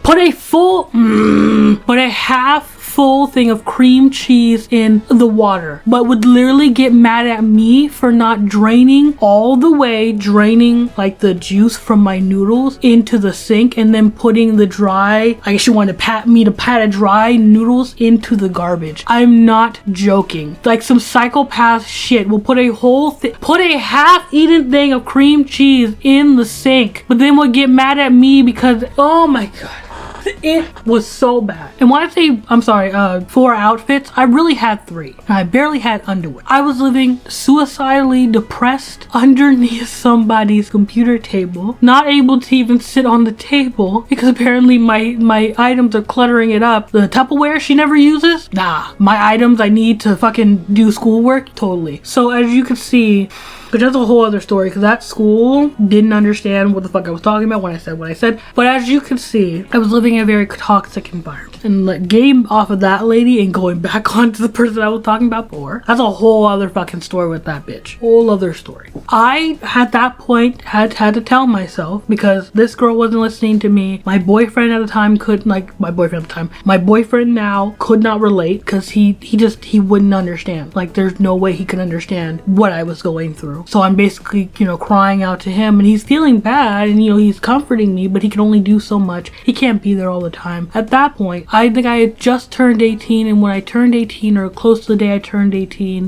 S1: put a half full thing of cream cheese in the water, but would literally get mad at me for not draining like the juice from my noodles into the sink and then putting the dry, I guess she wanted to pat a dry noodles into the garbage. I'm not joking. Like some psychopath shit will put a half-eaten thing of cream cheese in the sink, but then would get mad at me because, oh my god, it was so bad. And when I say, 4 outfits, I really had 3. I barely had underwear. I was living suicidally depressed underneath somebody's computer table, not able to even sit on the table because apparently my items are cluttering it up. The Tupperware she never uses? Nah. My items I need to fucking do schoolwork? Totally. So as you can see, Which that's a whole other story, because that school didn't understand what the fuck I was talking about when I said what I said. But as you can see, I was living in a very toxic environment. And like game off of that lady and going back onto the person I was talking about before, that's a whole other fucking story with that bitch. Whole other story. I, at that point, had to tell myself, because this girl wasn't listening to me. My boyfriend at the time my boyfriend now could not relate, because he wouldn't understand. Like, there's no way he could understand what I was going through. So I'm basically, crying out to him, and he's feeling bad, and he's comforting me, but he can only do so much. He can't be there all the time. At that point, I think I had just turned 18, and when I turned 18, or close to the day I turned 18,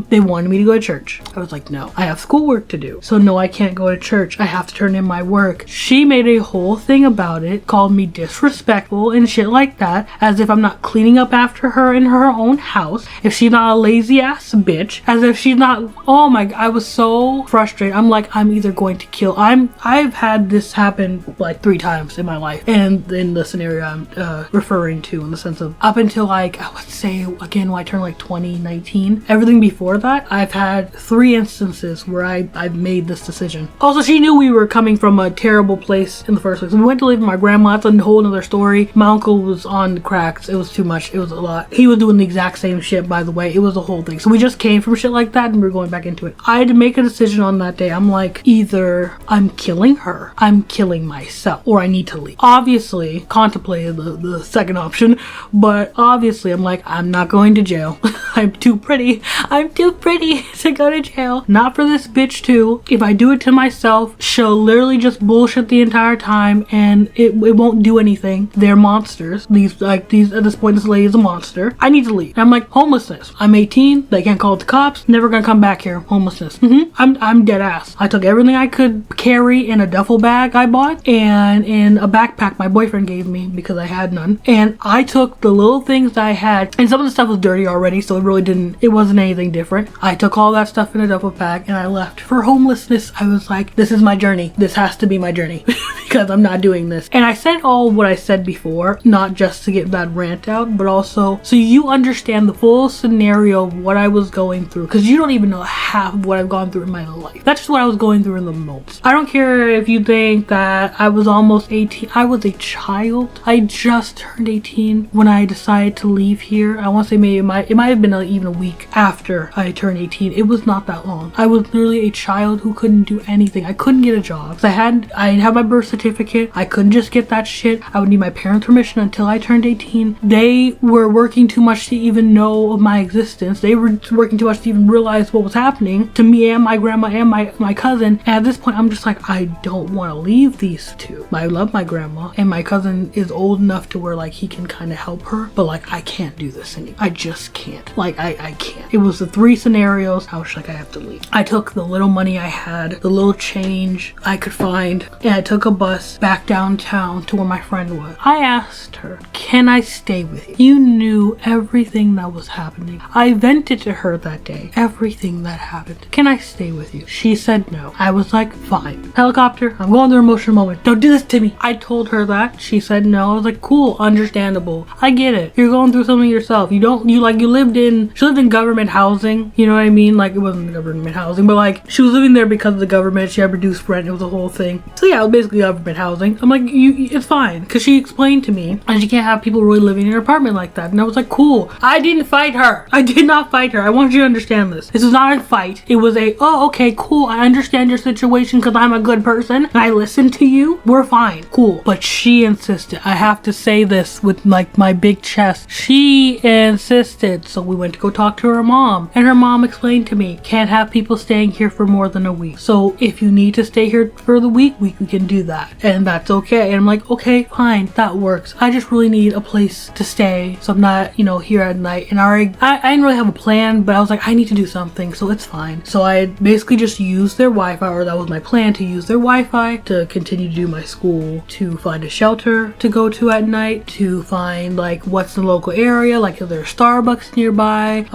S1: they wanted me to go to church. I was like, no, I have schoolwork to do. So no, I can't go to church. I have to turn in my work. She made a whole thing about it, called me disrespectful and shit like that, as if I'm not cleaning up after her in her own house, if she's not a lazy ass bitch, as if she's not, oh my, I was so frustrated. I'm like, I'm either going to kill, I've had this happen like 3 times in my life, and in the scenario I'm referring to, in the sense of up until like, I would say again when I turned like 2019, everything before that, I've had 3 instances where I've made this decision. Also, she knew we were coming from a terrible place in the first place. We went to live with my grandma. That's a whole other story. My uncle was on the cracks. It was too much. It was a lot. He was doing the exact same shit, by the way. It was a whole thing. So we just came from shit like that, and we were going back into it. I had to make a decision on that day. I'm like, either I'm killing her, I'm killing myself, or I need to leave. Obviously, contemplated the second option, but obviously I'm like, I'm not going to jail. I'm too pretty to go to jail. Not for this bitch too. If I do it to myself, she'll literally just bullshit the entire time, and it won't do anything. They're monsters. These at this point, this lady is a monster. I need to leave. And I'm like, homelessness. I'm 18. They can't call the cops. Never gonna come back here. Homelessness. I'm dead ass. I took everything I could carry in a duffel bag I bought, and in a backpack my boyfriend gave me because I had none. And I took the little things that I had, and some of the stuff was dirty already, so it wasn't anything different. I took all that stuff in a duffel bag and I left for homelessness. I was like, this is my journey. This has to be my journey because I'm not doing this. And I said all what I said before, not just to get that rant out, but also so you understand the full scenario of what I was going through, because you don't even know half of what I've gone through in my life. That's just what I was going through in the most. I don't care if you think that I was almost 18. I was a child. I just turned 18 when I decided to leave here. I want to say maybe it might have been even a week after I turned 18. It was not that long. I was literally a child who couldn't do anything. I couldn't get a job. I didn't have my birth certificate. I couldn't just get that shit. I would need my parents' permission until I turned 18. They were working too much to even know of my existence. They were working too much to even realize what was happening to me and my grandma and my cousin. And at this point, I'm just like, I don't want to leave these two. I love my grandma, and my cousin is old enough to where like he can kind of help her, but like I can't do this anymore. I just can't. Like I can't. It was the 3 scenarios. I was like, I have to leave. I took the little money I had, the little change I could find, and I took a bus back downtown to where my friend was. I asked her, can I stay with you? You knew everything that was happening. I vented to her that day, everything that happened. Can I stay with you? She said no. I was like, fine. Helicopter, I'm going through an emotional moment. Don't do this to me. I told her that. She said no. I was like, cool, understandable. I get it. You're going through something yourself. She lived in government housing. You know what I mean? Like, it wasn't government housing, but like, she was living there because of the government. She had reduced rent. It was a whole thing. So yeah, it was basically government housing. I'm like, it's fine. Because she explained to me, and she can't have people really living in her apartment like that. And I was like, cool. I didn't fight her. I did not fight her. I want you to understand this. This was not a fight. It was oh, okay, cool. I understand your situation because I'm a good person and I listen to you. We're fine. Cool. But she insisted. I have to say this with like my big chest. She insisted. So we went to go talk to her mom, and her mom explained to me, can't have people staying here for more than a week. So if you need to stay here for the week, we can do that. And that's okay. And I'm like, okay, fine. That works. I just really need a place to stay, so I'm not, here at night. And I didn't really have a plan, but I was like, I need to do something, so it's fine. So I basically just used their Wi-Fi, or that was my plan, to use their Wi-Fi to continue to do my school, to find a shelter to go to at night, to find like what's the local area, like is there a Starbucks nearby,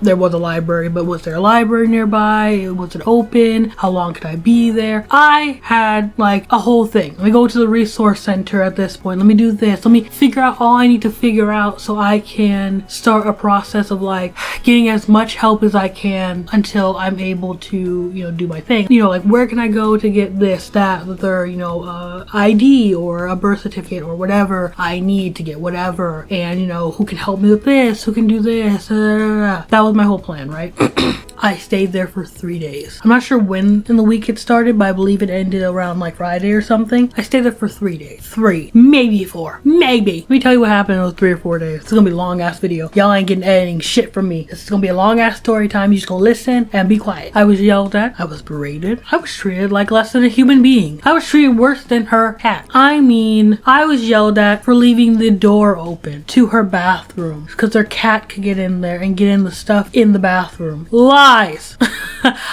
S1: there was a library, but was there a library nearby, was it open, how long could I be there? I had like a whole thing. Let me go to the resource center at this point. Let me do this. Let me figure out all I need to figure out so I can start a process of like getting as much help as I can until I'm able to, you know, do my thing. You know, like where can I go to get this, that, the third, you know, ID or a birth certificate or whatever I need to get whatever. And, you know, who can help me with this? Who can do this? That was my whole plan, right? I stayed there for 3 days. I'm not sure when in the week it started, but I believe it ended around like Friday or something. I stayed there for 3 days. 3, maybe 4, maybe. Let me tell you what happened in those 3 or 4 days. It's gonna be a long ass video. Y'all ain't getting editing shit from me. This is gonna be a long ass story time. You just gonna listen and be quiet. I was yelled at. I was berated. I was treated like less than a human being. I was treated worse than her cat. I mean, I was yelled at for leaving the door open to her bathroom because her cat could get in there and get in the stuff in the bathroom. Lies.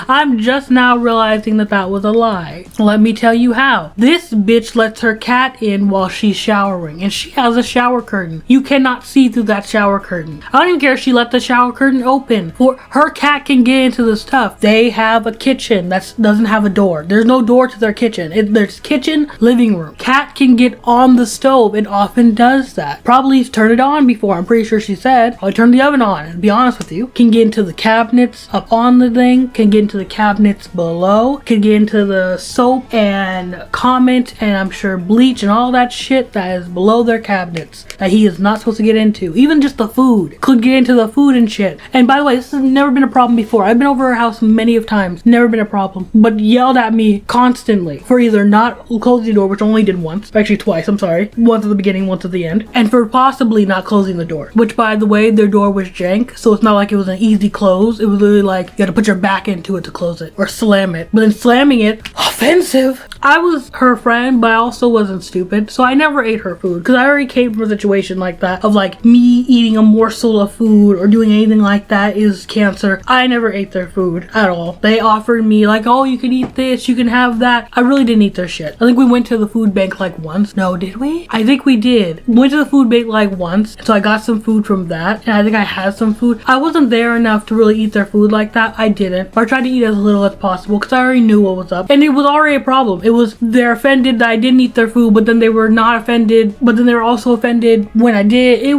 S1: I'm just now realizing that that was a lie. Let me tell you how. This bitch lets her cat in while she's showering, and she has a shower curtain. You cannot see through that shower curtain. I don't even care if she let the shower curtain open. For her cat can get into the stuff. They have a kitchen that doesn't have a door. There's no door to their kitchen. There's kitchen, living room. Cat can get on the stove. It often does that. Probably turned it on before. I'm pretty sure she said. I turned the oven on. To be honest with you, can get into the cabinets up on the thing. Can get into the cabinets below. Can get into the soap and comment and I'm sure bleach and all that shit that is below their cabinets that he is not supposed to get into. Even just the food. Could get into the food and shit. And by the way, this has never been a problem before. I've been over her house many of times. Never been a problem. But yelled at me constantly for either not closing the door, which I only did once. Actually twice, I'm sorry. Once at the beginning, once at the end. And for possibly not closing the door. Which by the way, their door was jank. So it's not like it was an easy close. It was literally like you had to put your back into it to close it. Or slam it. But then slamming it, offensive. I was her friend, but I also wasn't stupid. So I never ate her food. Because I already came from a situation like that. Of like me eating a morsel of food or doing anything like that is cancer. I never ate their food at all. They offered me like, oh, you can eat this, you can have that. I really didn't eat their shit. I think we went to the food bank like once. No, did we? I think we did. Went to the food bank like once. So I got some food from that. And I think I had some food. I wasn't there enough to really eat their food like that. I didn't. But I tried to eat as little as possible because I already knew what was up. And it was already a problem. It was they're offended that I didn't eat their food, but then they were not offended. But then they were also offended when I did. I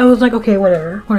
S1: was like, okay, whatever. I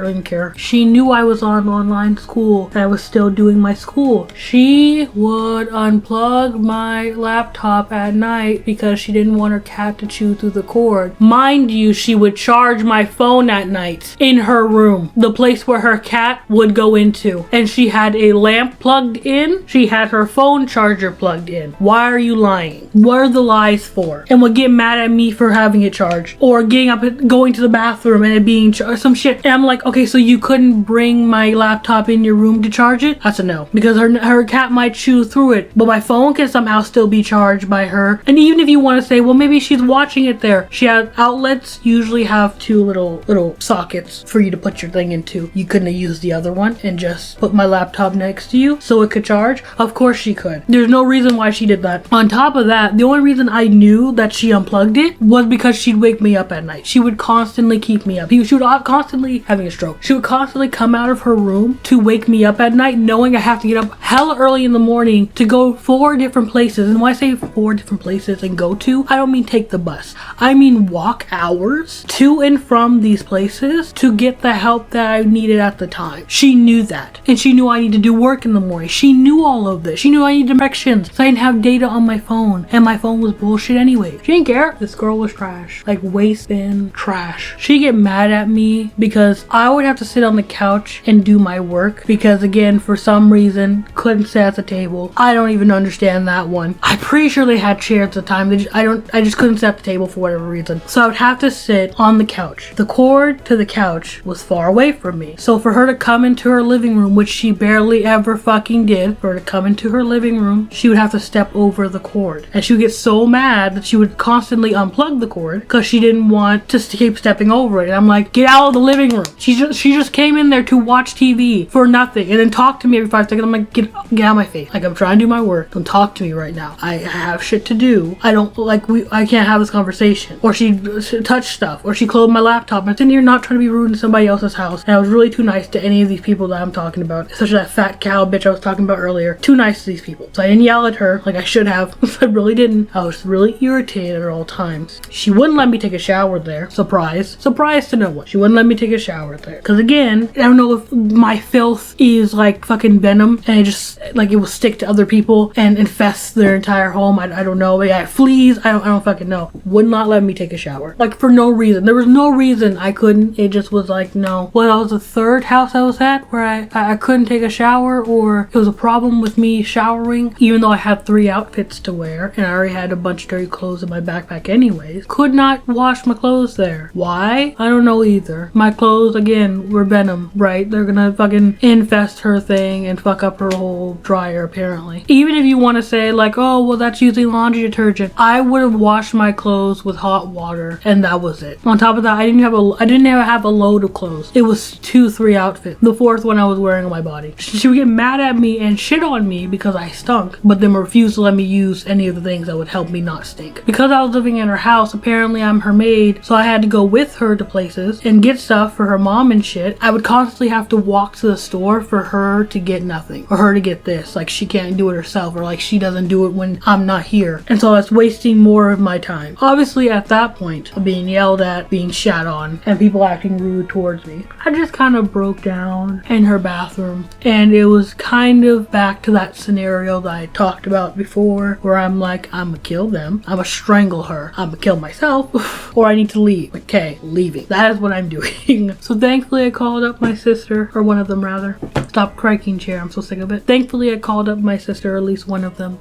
S1: don't even care. She knew I was on online school and I was still doing my school. She would unplug my laptop at night because she didn't want her cat to chew through the cord. Mind you, she would charge my phone at night in her room, the place where her cat would go into. And she had a lamp plugged in. She had her phone charger plugged in. Why are you lying? What are the lies for? And would get mad at me for having it charged or getting up and going to the bathroom and it being some shit. And I'm like, okay, so you couldn't bring my laptop in your room to charge it? That's a no, because her cat might chew through it, but my phone can somehow still be charged by her. And even if you want to say, well, maybe she's watching it there. She has outlets, usually have 2 little sockets for you to put your thing into. You couldn't have used the other one and just put my laptop next to you so it could charge? Of course she could. There's no reason why she did that. On top of that, the only reason I knew that she unplugged it was because she'd wake me up at night. She would constantly keep me up. She would constantly having a stroke. She would constantly come out of her room to wake me up at night, knowing I have to get up hella early in the morning to go 4 different places. And when I say 4 different places and go to, I don't mean take the bus. I mean walk hours to and from these places to get the help that I needed at the time. She knew that. And she knew I need to do work in the morning. She knew all of this. She knew I needed directions. So I didn't have data on my phone. And my phone was bullshit anyway. She didn't care. This girl was trash. Like waste bin trash. She'd get mad at me because I would have to sit on the couch and do my work because again, for some reason, couldn't sit at the table. I don't even understand that one. I'm pretty sure they had chairs at the time. I just couldn't sit at the table for whatever reason. So I would have to sit on the couch. The cord to the couch was far away from me. So for her to come into her living room, which she barely ever fucking did, for her to come into her living room, she would have to step over the cord. And she would get so mad that she would constantly unplug the cord because she didn't want to keep stepping over it. And I'm like, get out of the living room. She just came in there to watch TV for nothing and then talk to me every 5 seconds. I'm like, get out of my face. Like, I'm trying to do my work. Don't talk to me right now. I have shit to do. I can't have this conversation. Or she touched stuff. Or she closed my laptop. I'm sitting here not trying to be rude in somebody else's house. And I was really really too nice to any of these people that I'm talking about, especially that fat cow bitch I was talking about earlier. Too nice to these people. So I didn't yell at her like I should have. I really didn't. I was really irritated at all times. She wouldn't let me take a shower there. Surprise. Surprise to no one. She wouldn't let me take a shower there. Because again, I don't know if my filth is like fucking venom and it just like it will stick to other people and infest their entire home. I don't know. But yeah, fleas. I don't fucking know. Would not let me take a shower. Like for no reason. There was no reason I couldn't. It just was like no. Well, that was the third house I was at where I couldn't take a shower, or it was a problem with me showering even though I had 3 outfits to wear and I already had a bunch of dirty clothes in my backpack anyways. Could not wash my clothes there. Why? I don't know either. My clothes again were venom, right? They're gonna fucking infest her thing and fuck up her whole dryer apparently. Even if you want to say like, oh well, that's using laundry detergent, I would have washed my clothes with hot water and that was it. On top of that, I didn't have a load of clothes. It was 2-3 outfits. The 4th one I was wearing on my body. She would get mad at me and shit on me because I stunk, but then refused to let me use any of the things that would help me not stink. Because I was living in her house, apparently I'm her maid, so I had to go with her to places and get stuff for her mom and shit. I would constantly have to walk to the store for her to get nothing, or her to get this. Like she can't do it herself, or like she doesn't do it when I'm not here. And so that's wasting more of my time. Obviously at that point, being yelled at, being shat on, and people acting rude towards me, I just kind of broke down in her bathroom. And it was kind of back to that scenario that I talked about before, where I'm like, I'm gonna kill them, I'm gonna strangle her, I'm gonna kill myself, or I need to leave. Okay, leaving. That is what I'm doing. So thankfully I called up my sister, or one of them rather. Stop cracking chair, I'm so sick of it. Thankfully I called up my sister, or at least one of them.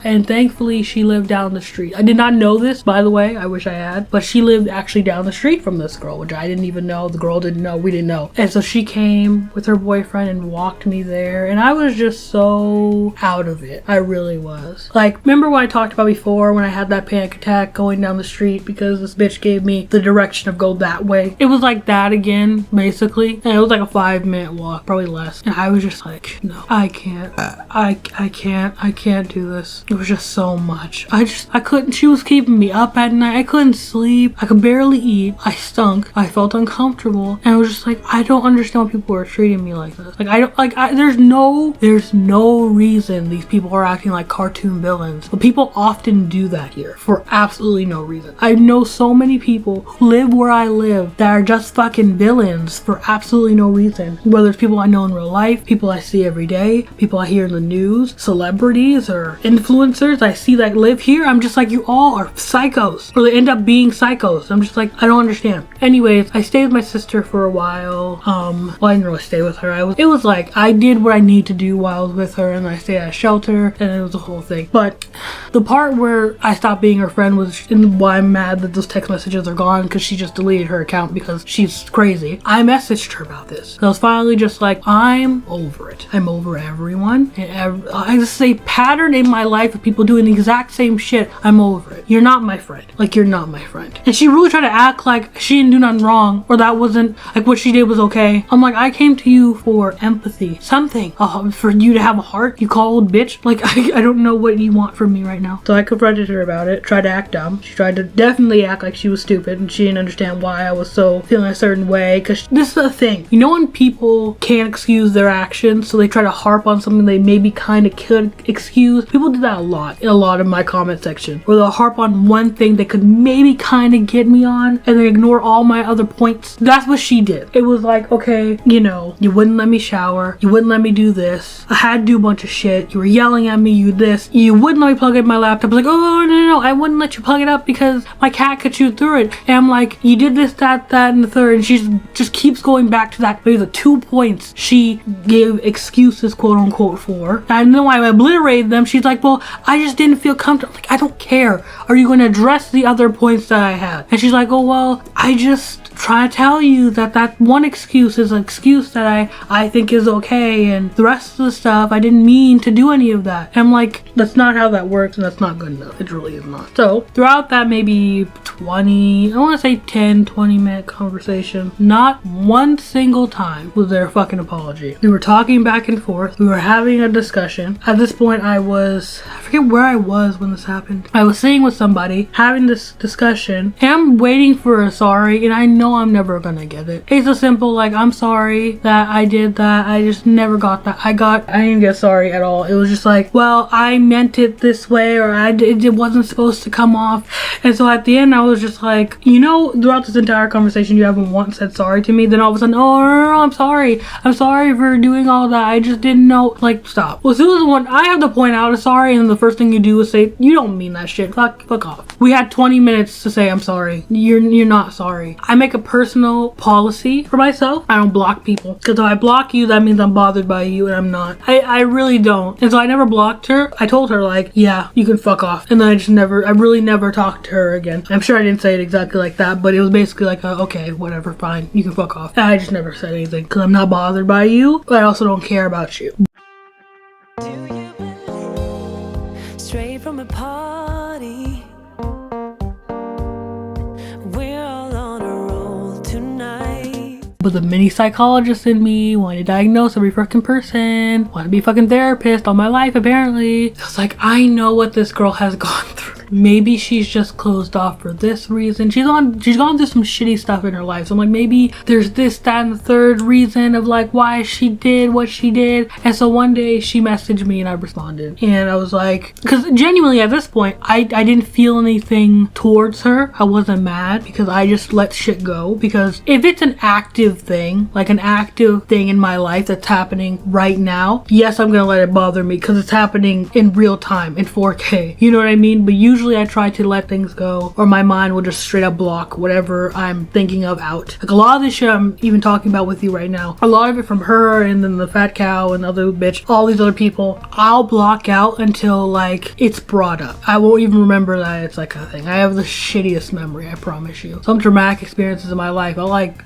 S1: And thankfully she lived down the street. I did not know this, by the way. I wish I had. But she lived actually down the street from this girl, which I didn't even know. The girl didn't know. We didn't know. And so she came with her boyfriend and walked me there. And I was just so out of it. I really was. Like, remember what I talked about before when I had that panic attack going down the street because this bitch gave me the direction of go that way? It was like that again, basically. And it was like a 5-minute walk, probably less. And I was just like, no, I can't. I can't do this. It was just so much. I couldn't. She was keeping me up at night. I couldn't sleep. I could barely eat. I stunk. I felt uncomfortable. And I was just like, I don't understand why people are treating me like this. Like, there's no reason these people are acting like cartoon villains. But people often do that here for absolutely no reason. I know so many people who live where I live that are just fucking villains for absolutely no reason. Whether it's people I know in real life, people I see every day, people I hear in the news, celebrities or influencers I see that live here. I'm just like, you all are psychos, or they end up being psychos. I'm just like, I don't understand. Anyways, I stayed with my sister for a while. Well, I didn't really stay with her. It was like I did what I need to do while I was with her, and I stayed at a shelter, and it was a whole thing. But the part where I stopped being her friend was, and why I'm mad that those text messages are gone, because she just deleted her account because she's crazy. I messaged her about this. I was finally just like, I'm over it. I'm over everyone. And I just say pattern in my life of people doing the exact same shit. I'm over it. You're not my friend. Like, you're not my friend. And she really tried to act like she didn't do nothing wrong, or that wasn't, like, what she did was okay. I'm like, I came to you for empathy. Something. For you to have a heart, you cold bitch. Like, I don't know what you want from me right now. So I confronted her about it, tried to act dumb. She tried to definitely act like she was stupid, and she didn't understand why I was so feeling a certain way, because this is the thing. You know when people can't excuse their actions, so they try to harp on something they maybe kind of could excuse? People do that a lot in a lot of my comment section, where they'll harp on one thing they could maybe kind of get me on, and they ignore all my other points. That's what she did. It was like, okay, you know, you wouldn't let me shower, you wouldn't let me do this, I had to do a bunch of shit, you were yelling at me, you wouldn't let me plug in my laptop. I was like, oh no, I wouldn't let you plug it up because my cat could shoot through it. And I'm like, you did this, that, and the third, and she just keeps going back to that. Maybe the 2 points she gave excuses, quote unquote, for. And then when I obliterated them, she's like, well, I just didn't feel comfortable. Like, I don't care. Are you going to address the other points that I had? And she's like, oh, well, I just try to tell you that one excuse is an excuse that I think is okay, and the rest of the stuff, I didn't mean to do any of that. And I'm like, that's not how that works, and that's not good enough. It really is not. So throughout that maybe 20 minute conversation, not one single time was there a fucking apology. We were talking back and forth. We were having a discussion. At this point, I was I forget where I was when this happened. I was sitting with somebody having this discussion and I'm waiting for a sorry and I know I'm never gonna get it. It's a simple like, I'm sorry that I did that. I just never got that. I didn't get sorry at all. It was just like, well, I meant it this way, or it wasn't supposed to come off. And so at the end I was just like, you know, throughout this entire conversation you haven't once said sorry to me. Then all of a sudden, oh no, I'm sorry for doing all that. I just didn't know. Like, stop. Well, Susan, when I have to point out a sorry, and then the first thing you do is say, you don't mean that shit. Fuck off. We had 20 minutes to say I'm sorry. You're not sorry. I make a personal policy for myself. I don't block people, because if I block you, that means I'm bothered by you, and I'm not. I really don't. And so I never blocked her. I told her like, yeah, you can fuck off. And then I really never talked to her again. I'm sure I didn't say it exactly like that, but it was basically like, okay, whatever, fine, you can fuck off. And I just never said anything because I'm not bothered by you, but I also don't care about you.
S3: Do you believe straight from a party? We're all on a roll tonight.
S1: But the mini psychologist in me wanted to diagnose every fucking person, wanted to be a fucking therapist all my life apparently. It's like, I know what this girl has gone through. Maybe she's just closed off for this reason. She's gone through some shitty stuff in her life. So I'm like, maybe there's this, that, and the third reason of like why she did what she did. And so one day she messaged me and I responded. And I was like, because genuinely at this point, I didn't feel anything towards her. I wasn't mad because I just let shit go. Because if it's an active thing, like an active thing in my life that's happening right now, yes, I'm gonna let it bother me because it's happening in real time in 4K. You know what I mean? But usually I try to let things go, or my mind will just straight up block whatever I'm thinking of out. Like a lot of this shit I'm even talking about with you right now, a lot of it from her and then the fat cow and the other bitch, all these other people, I'll block out until like it's brought up. I won't even remember that it's like a thing. I have the shittiest memory, I promise you. Some traumatic experiences in my life, I like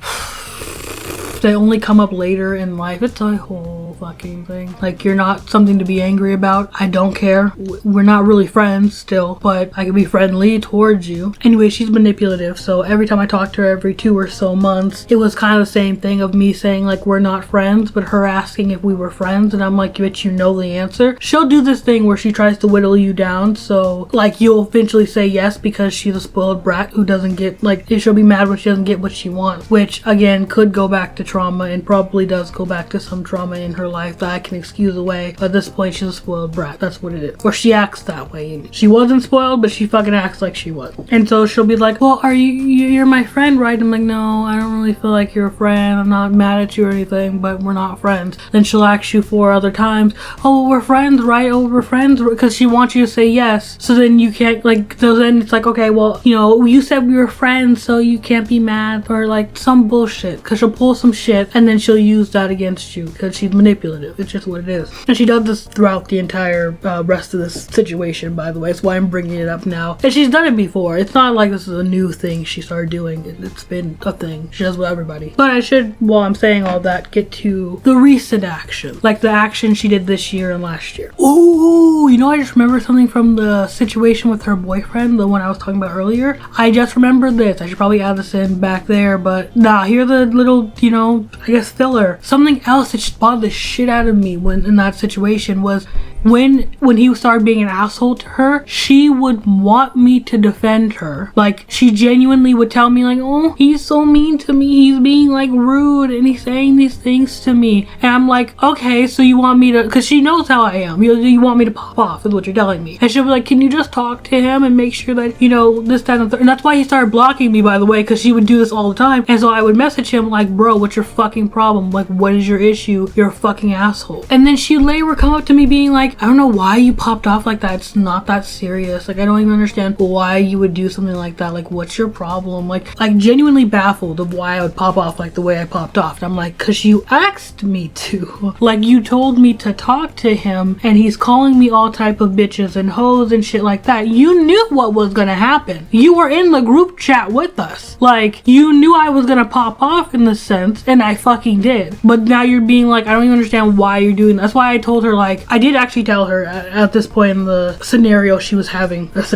S1: they only come up later in life. It's a whole fucking thing. Like, you're not something to be angry about. I don't care. We're not really friends still, but I can be friendly towards you. Anyway, she's manipulative, so every time I talk to her every 2 or so months, it was kind of the same thing of me saying like we're not friends, but her asking if we were friends, and I'm like, bitch, you know the answer. She'll do this thing where she tries to whittle you down, so like you'll eventually say yes because she's a spoiled brat who doesn't get, like, she'll be mad when she doesn't get what she wants, which again could go back to trauma, and probably does go back to some trauma in her life that I can excuse away. But at this point, she's a spoiled brat. That's what it is. Or she acts that way. She wasn't spoiled, but she fucking acts like she was. And so she'll be like, well, you're my friend, right? I'm like, no, I don't really feel like you're a friend. I'm not mad at you or anything, but we're not friends. Then she'll ask you 4 other times, oh, well, we're friends, right? Oh, we're friends, because she wants you to say yes. So then you can't, like, so then it's like, okay, well, you know, you said we were friends, so you can't be mad, or like some bullshit, because she'll pull some shit and then she'll use that against you because she's manipulative. It's just what it is. And she does this throughout the entire rest of this situation, by the way. That's why I'm bringing it up now. And she's done it before. It's not like this is a new thing she started doing. It's been a thing. She does with everybody. But I should, while I'm saying all that, get to the recent action. Like the action she did this year and last year. Ooh, you know, I just remember something from the situation with her boyfriend, the one I was talking about earlier. I just remembered this. I should probably add this in back there, but nah, here the little, you know, I guess filler. Something else that just bothered the shit out of me when in that situation was when he started being an asshole to her, she would want me to defend her. Like, she genuinely would tell me like, oh, he's so mean to me, he's being like rude and he's saying these things to me. And I'm like, okay, so you want me to, because she knows how I am, you want me to pop off is what you're telling me. And she'll be like, can you just talk to him and make sure that, you know, this, that, and the third. And that's why he started blocking me, by the way, because she would do this all the time. And so I would message him like, bro, what's your fucking problem? Like, what is your issue? You're a fucking asshole. And then she later would come up to me being like, I don't know why you popped off like that. It's not that serious. Like, I don't even understand why you would do something like that. Like, what's your problem? Like genuinely baffled of why I would pop off like the way I popped off. And I'm like, cause you asked me to. Like, you told me to talk to him and he's calling me all type of bitches and hoes and shit like that. You knew what was gonna happen. You were in the group chat with us. Like, you knew I was gonna pop off in this sense, and I fucking did. But now you're being like, I don't even understand why you're doing that. That's why I told her, like, I did actually tell her at this point in the scenario she was having, this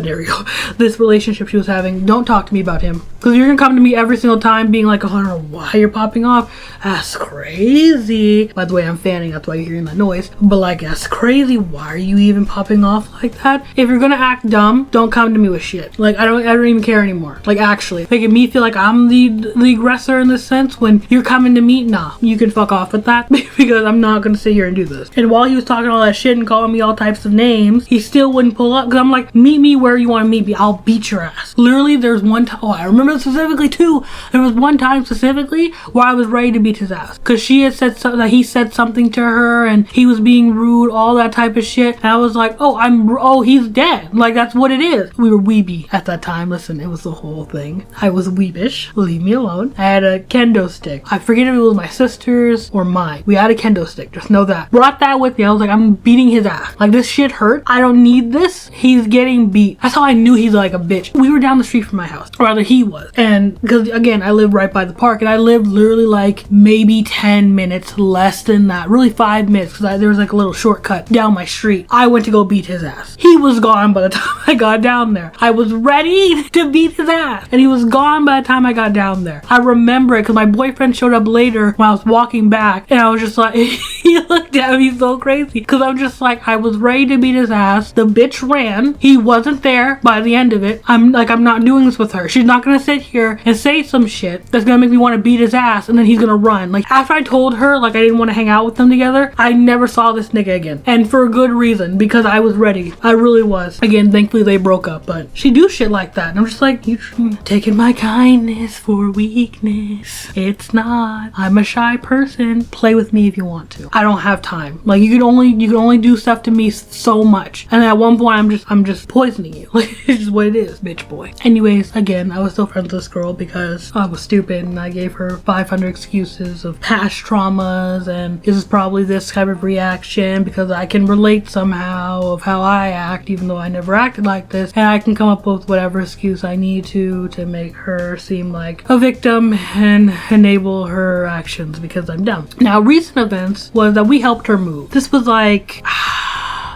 S1: relationship she was having, don't talk to me about him. Because you're gonna come to me every single time being like, oh, I don't know why you're popping off. That's crazy. By the way, I'm fanning, that's why you're hearing that noise. But like, that's crazy. Why are you even popping off like that? If you're gonna act dumb, don't come to me with shit. Like, I don't even care anymore. Like, actually, making me feel like I'm the aggressor in this sense when you're coming to me. Nah, you can fuck off with that because I'm not gonna sit here and do this. And while he was talking all that shit and calling me all types of names, he still wouldn't pull up because I'm like, meet me where you want to meet me. I'll beat your ass. Literally, there's one time. Oh, I remember specifically too. There was one time specifically where I was ready to beat his ass because she had said that he said something to her and he was being rude, all that type of shit. And I was like, oh, he's dead. Like, that's what it is. We were weeby at that time. Listen, it was the whole thing. I was weebish. Leave me alone. I had a kendo stick. I forget if it was my sister's or mine. We had a kendo stick. Just know that. Brought that with me. I was like, I'm beating his ass. Like, this shit hurt. I don't need this. He's getting beat. That's how I knew he's like a bitch. We were down the street from my house. Or rather, he was. And because, again, I live right by the park. And I lived literally like maybe 10 minutes, less than that. Really 5 minutes. Because there was like a little shortcut down my street. I went to go beat his ass. He was gone by the time I got down there. I was ready to beat his ass. And he was gone by the time I got down there. I remember it because my boyfriend showed up later when I was walking back. And I was just like, he looked at me so crazy. Because I'm just like, I was ready to beat his ass. The bitch ran. He wasn't there by the end of it. I'm not doing this with her. She's not going to sit here and say some shit that's going to make me want to beat his ass. And then he's going to run. Like, after I told her, like, I didn't want to hang out with them together, I never saw this nigga again. And for a good reason. Because I was ready. I really was. Again, thankfully they broke up. But she do shit like that. And I'm just like, you taking my kindness for weakness. It's not. I'm a shy person. Play with me if you want to. I don't have time. Like, you can only do stuff to me so much. And at one point I'm just poisoning you. Like, it's just what it is, bitch boy. Anyways, again, I was still friends with this girl because I was stupid and I gave her 500 excuses of past traumas and this is probably this type of reaction because I can relate somehow of how I act even though I never acted like this, and I can come up with whatever excuse I need to make her seem like a victim and enable her actions because I'm dumb. Now, recent events was that we helped her move. This was like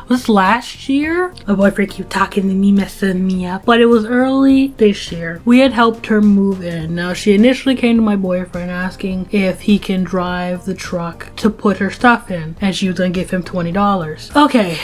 S1: was last year. My boyfriend keep talking to me, messing me up, but it was early this year. We had helped her move in. Now, she initially came to my boyfriend asking if he can drive the truck to put her stuff in, and she was gonna give him $20. Okay.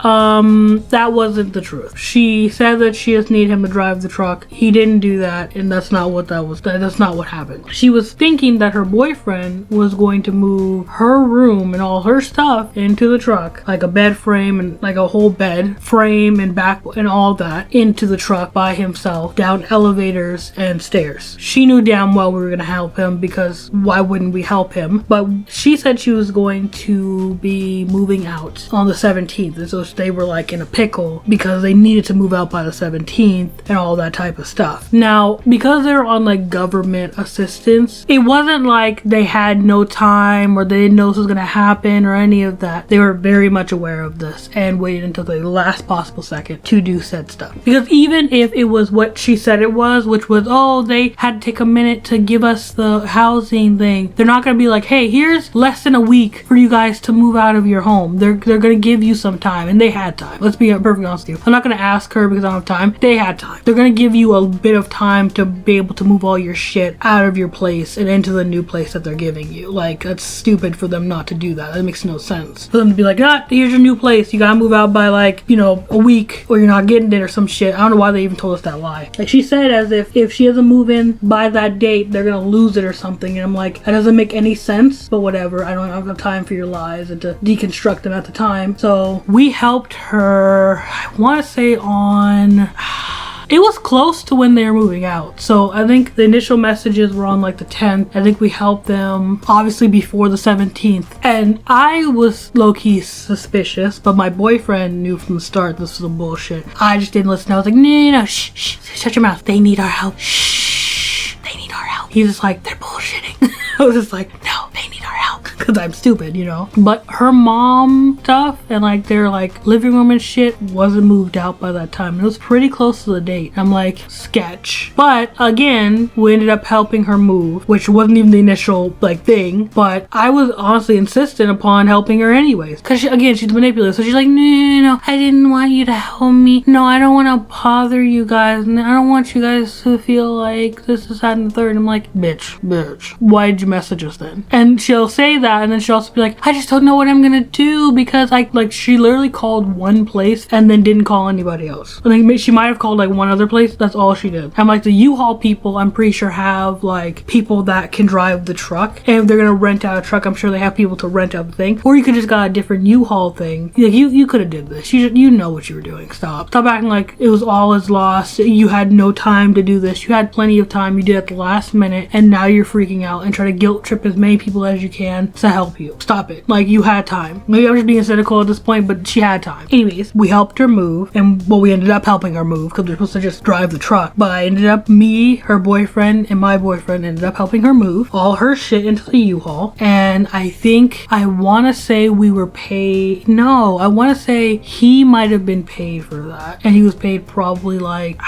S1: That wasn't the truth. She said that she just needed him to drive the truck. He didn't do that, and that's not what that's not what happened. She was thinking that her boyfriend was going to move her room and all her stuff into the truck, like a bed frame and like a whole bed frame and back and all that into the truck by himself, down elevators and stairs. She knew damn well we were gonna help him because why wouldn't we help him? But she said she was going to be moving out on the 17th, and so they were like in a pickle because they needed to move out by the 17th and all that type of stuff. Now, because they're on like government assistance, it wasn't like they had no time or they didn't know this was gonna happen or any of that. They were very much aware of this and waited until the last possible second to do said stuff. Because even if it was what she said it was, which was, oh, they had to take a minute to give us the housing thing, they're not gonna be like, hey, here's less than a week for you guys to move out of your home. They're gonna give you some time, and they had time. Let's be perfectly honest with you. I'm not gonna ask her because I don't have time. They had time. They're gonna give you a bit of time to be able to move all your shit out of your place and into the new place that they're giving you. Like, that's stupid for them not to do that. That makes no sense. For them to be like, here's your new place. You gotta move out by like, a week or you're not getting it or some shit. I don't know why they even told us that lie. Like, she said as if she doesn't move in by that date, they're gonna lose it or something. And I'm like, that doesn't make any sense, but whatever. I don't have time for your lies and to deconstruct them at the time. So we helped her, I want to say it was close to when they were moving out. So I think the initial messages were on like the 10th. I think we helped them obviously before the 17th. And I was low-key suspicious, but my boyfriend knew from the start this was some bullshit. I just didn't listen. I was like, no, shh, shut your mouth. They need our help. Shh, they need our help. He's just like, they're bullshitting. I was just like, no, they need our help. because I'm stupid, you know. But her mom stuff and like their like living room and shit wasn't moved out by that time. It was pretty close to the date. I'm like, sketch. But again, we ended up helping her move, which wasn't even the initial like thing. But I was honestly insistent upon helping her anyways, because she's manipulative. So she's like, no, I didn't want you to help me. No, I don't want to bother you guys. I don't want you guys to feel like this is that and the third. I'm like, bitch, why did you message us then? And she'll say that, and then she'll also be like, I just don't know what I'm gonna do, because she literally called one place and then didn't call anybody else. I think she might have called like one other place. That's all she did. I'm like, the U-Haul people, I'm pretty sure have like people that can drive the truck, and if they're gonna rent out a truck, I'm sure they have people to rent out the thing. Or you could just got a different U-Haul thing. Like, you could have did this. You know what you were doing. Stop acting like it was all is lost. You had no time to do this. You had plenty of time. You did it at the last minute, and now you're freaking out and try to guilt trip as many people as you can to help you. Stop it. Like, you had time. Maybe I'm just being cynical at this point, but she had time. Anyways, we helped her move, and we ended up helping her move because we were supposed to just drive the truck. But I ended up, me, her boyfriend, and my boyfriend ended up helping her move all her shit into the U-Haul. And I want to say we were paid. No, I want to say he might have been paid for that. And he was paid probably like...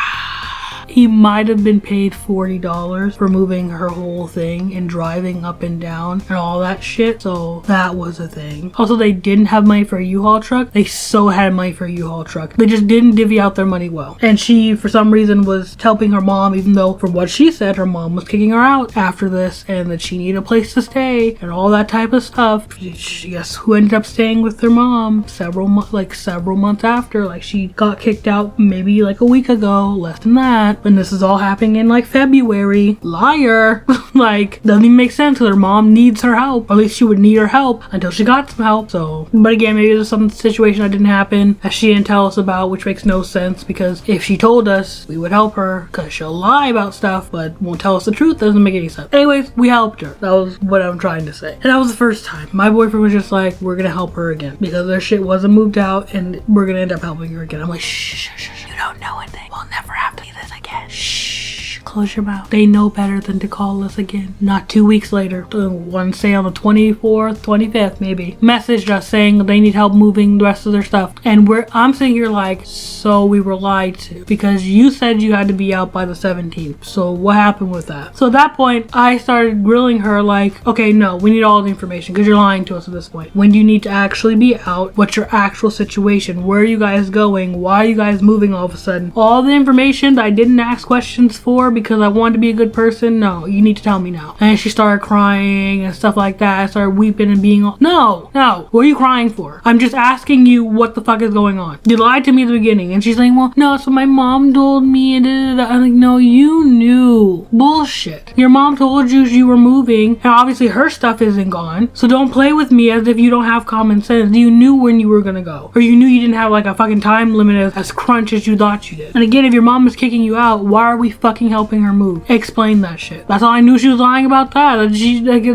S1: He might have been paid $40 for moving her whole thing and driving up and down and all that shit. So that was a thing. Also, they didn't have money for a U-Haul truck. They so had money for a U-Haul truck. They just didn't divvy out their money well. And she, for some reason, was helping her mom, even though, from what she said, her mom was kicking her out after this and that she needed a place to stay and all that type of stuff. Guess who ended up staying with their mom several months after? Like, she got kicked out maybe like a week ago, less than that. And this is all happening in like February. Liar. Like, doesn't even make sense because her mom needs her help. Or at least she would need her help until she got some help. So, but again, maybe there's some situation that didn't happen that she didn't tell us about, which makes no sense, because if she told us, we would help her, because she'll lie about stuff but won't tell us the truth. Doesn't make any sense. Anyways, we helped her. That was what I'm trying to say. And that was the first time. My boyfriend was just like, we're gonna help her again because their shit wasn't moved out and we're gonna end up helping her again. I'm like, shh. You don't know anything. We'll never have to do this again. Shh. Close your mouth. They know better than to call us again. Not 2 weeks later. One say on the 24th, 25th maybe. Messaged us saying they need help moving the rest of their stuff. And I'm sitting here like, so we were lied to. Because you said you had to be out by the 17th. So what happened with that? So at that point, I started grilling her like, okay, no, we need all the information because you're lying to us at this point. When do you need to actually be out? What's your actual situation? Where are you guys going? Why are you guys moving all of a sudden? All the information that I didn't ask questions for because I wanted to be a good person, no, you need to tell me now. And she started crying and stuff like that. I started weeping and being all, no, what are you crying for? I'm just asking you what the fuck is going on. You lied to me at the beginning. And she's like, well, no, so my mom told me and I'm like, no, you knew. Bullshit. Your mom told you were moving, and obviously her stuff isn't gone. So don't play with me as if you don't have common sense. You knew when you were gonna go. Or you knew you didn't have like a fucking time limit as crunch as you thought you did. And again, if your mom is kicking you out, why are we fucking helping her move? Explain that shit. That's all I knew. She was lying about that.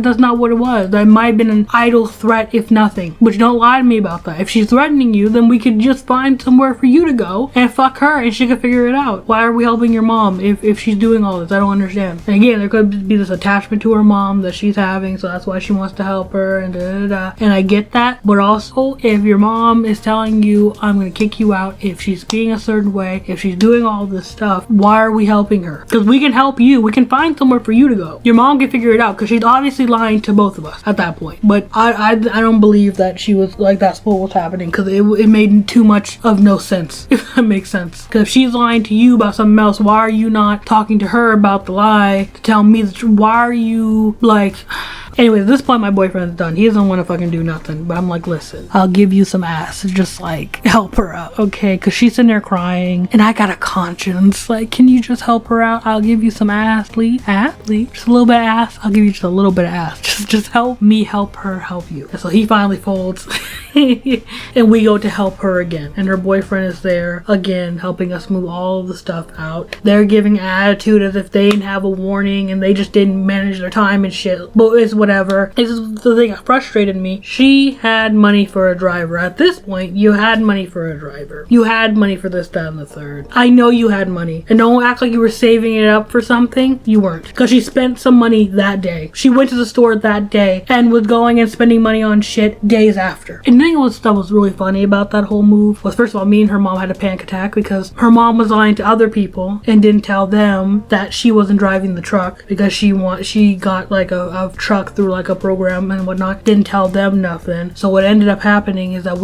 S1: That's not what it was. That might have been an idle threat, if nothing. But don't lie to me about that. If she's threatening you, then we could just find somewhere for you to go and fuck her and she could figure it out. Why are we helping your mom if she's doing all this? I don't understand. And again, there could be this attachment to her mom that she's having, so that's why she wants to help her and And I get that. But also, if your mom is telling you, I'm gonna kick you out, if she's being a certain way, if she's doing all this stuff, why are we helping her? Because we can help you. We can find somewhere for you to go. Your mom can figure it out because she's obviously lying to both of us at that point. But I don't believe that she was like that's what was happening, because it made too much of no sense, if that makes sense. Because if she's lying to you about something else, why are you not talking to her about the lie to tell me the truth? Why are you like... Anyways, at this point, my boyfriend's done. He doesn't want to fucking do nothing. But I'm like, listen, I'll give you some ass. Just like, help her out, okay? Because she's sitting there crying. And I got a conscience. Like, can you just help her out? I'll give you some ass, please. Ass, please. Just a little bit of ass. I'll give you just a little bit of ass. Just help me help her help you. And so he finally folds. And we go to help her again. And her boyfriend is there again, helping us move all of the stuff out. They're giving attitude as if they didn't have a warning and they just didn't manage their time and shit. But it's whatever. whatever. This is the thing that frustrated me. She had money for a driver. At this point, you had money for a driver. You had money for this, that, and the third. I know you had money. And don't act like you were saving it up for something. You weren't. Because she spent some money that day. She went to the store that day and was going and spending money on shit days after. And the thing that was really funny about that whole move was, first of all, me and her mom had a panic attack because her mom was lying to other people and didn't tell them that she wasn't driving the truck because she got like a truck through like a program and whatnot. Didn't tell them nothing. So what ended up happening is that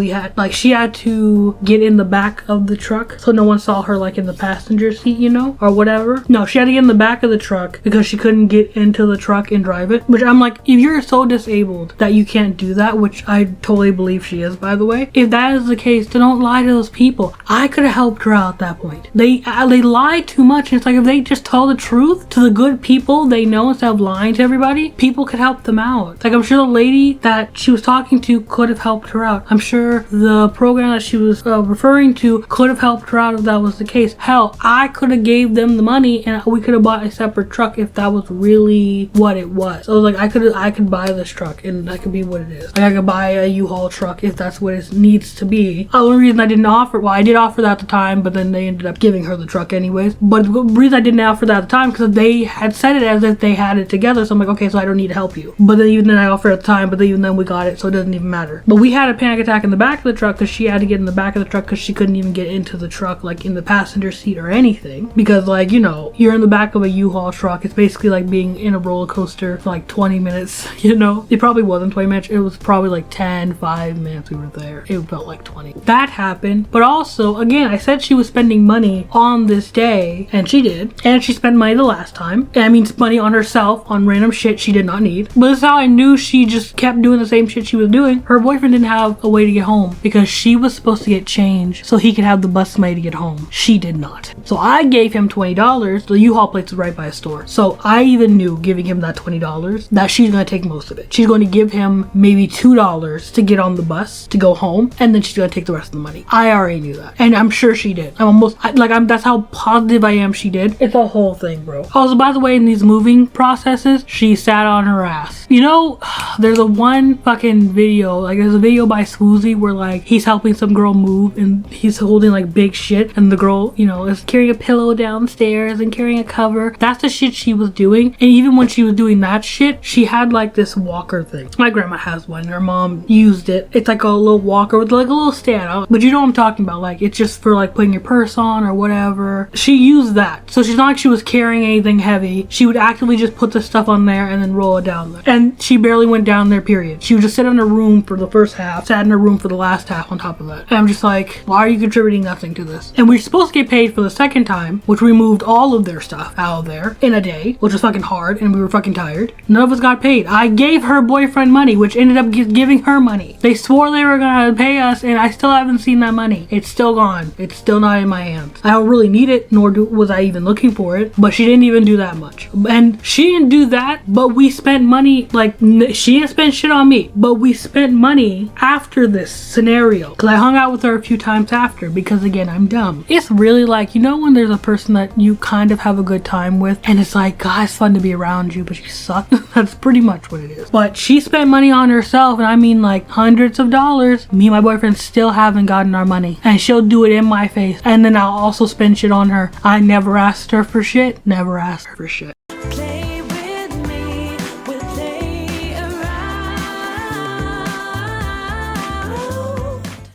S1: she had to get in the back of the truck so no one saw her like in the passenger seat, you know, or whatever. No, she had to get in the back of the truck because she couldn't get into the truck and drive it. Which I'm like, if you're so disabled that you can't do that, which I totally believe she is, by the way, if that is the case, then don't lie to those people. I could have helped her out at that point. They lie too much, and it's like if they just tell the truth to the good people they know instead of lying to everybody, people could help them out. Like, I'm sure the lady that she was talking to could have helped her out. I'm sure the program that she was referring to could have helped her out if that was the case. Hell, I could have gave them the money and we could have bought a separate truck if that was really what it was. So like I could buy this truck and that could be what it is. Like I could buy a U-Haul truck if that's what it needs to be. The only reason I didn't offer, well, I did offer that at the time, but then they ended up giving her the truck anyways. But the reason I didn't offer that at the time because they had said it as if they had it together. So I'm like, okay, so I don't need to help you. But then even then I offered at the time, but then even then we got it, so it doesn't even matter. But we had a panic attack in the back of the truck because she had to get in the back of the truck because she couldn't even get into the truck like in the passenger seat or anything. Because like, you know, you're in the back of a U-Haul truck. It's basically like being in a roller coaster for like 20 minutes, you know? It probably wasn't 20 minutes. It was probably like 5 minutes we were there. It felt like 20. That happened. But also, again, I said she was spending money on this day, and she did. And she spent money the last time. And I mean, money on herself, on random shit she did not need. But this is how I knew she just kept doing the same shit she was doing. Her boyfriend didn't have a way to get home because she was supposed to get change so he could have the bus money to get home. She did not. So I gave him $20. The U-Haul place is right by a store. So I even knew giving him that $20 that she's going to take most of it. She's going to give him maybe $2 to get on the bus to go home, and then she's going to take the rest of the money. I already knew that. And I'm sure she did. That's how positive I am she did. It's a whole thing, bro. Also, by the way, in these moving processes, she sat on her ass. You know, there's a one fucking video, like there's a video by Swoozy where like he's helping some girl move and he's holding like big shit and the girl, you know, is carrying a pillow downstairs and carrying a cover. That's the shit she was doing. And even when she was doing that shit, she had like this walker thing. My grandma has one. Her mom used it. It's like a little walker with like a little stand. But you know what I'm talking about. Like it's just for like putting your purse on or whatever. She used that. So she's not like she was carrying anything heavy. She would actively just put the stuff on there and then roll it down there. And she barely went down there, period. She would just sit in her room for the first half, sat in her room for the last half on top of that. And I'm just like, why are you contributing nothing to this? And we're supposed to get paid for the second time, which we moved all of their stuff out of there in a day, which was fucking hard and we were fucking tired. None of us got paid. I gave her boyfriend money, which ended up giving her money. They swore they were gonna pay us and I still haven't seen that money. It's still gone. It's still not in my hands. I don't really need it, nor was I even looking for it, but she didn't even do that much. And she didn't do that, but we spent money, like she didn't spend shit on me, but we spent money after this scenario because I hung out with her a few times after because again, I'm dumb. It's really like, you know, when there's a person that you kind of have a good time with and it's like, God, it's fun to be around you, but you suck. That's pretty much what it is. But she spent money on herself, and I mean like hundreds of dollars. Me and my boyfriend still haven't gotten our money, and she'll do it in my face, and then I'll also spend shit on her. I never asked her for shit. Never asked her for shit.
S3: Play with me, we'll play around.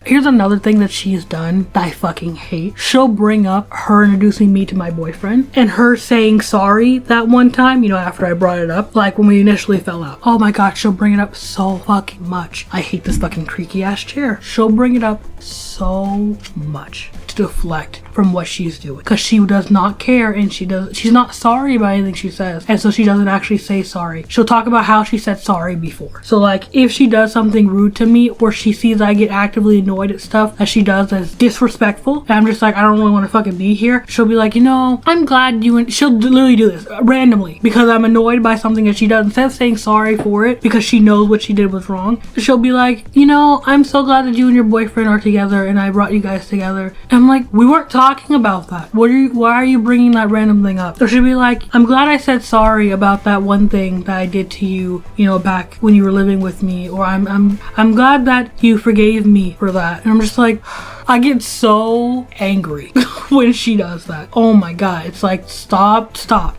S1: Here's another thing that she's done that I fucking hate. She'll bring up her introducing me to my boyfriend and her saying sorry that one time, you know, after I brought it up, like when we initially fell out. Oh my God, she'll bring it up so fucking much. I hate this fucking creaky ass chair. She'll bring it up so much to deflect from what she's doing because she does not care and she's not sorry about anything she says, and so she doesn't actually say sorry. She'll talk about how she said sorry before. So like if she does something rude to me or she sees I get actively annoyed at stuff that she does that's disrespectful and I'm just like, I don't really want to fucking be here, she'll be like, you know, I'm glad you and she'll literally do this randomly because I'm annoyed by something that she does. Instead of saying sorry for it because she knows what she did was wrong, she'll be like, you know, I'm so glad that you and your boyfriend are together and I brought you guys together. And I'm like, we weren't talking talking about that? Why are you bringing that random thing up? Or she'd be like, I'm glad I said sorry about that one thing that I did to you, you know, back when you were living with me, or I'm glad that you forgave me for that. And I'm just like, I get so angry when she does that. Oh my god, it's like, stop.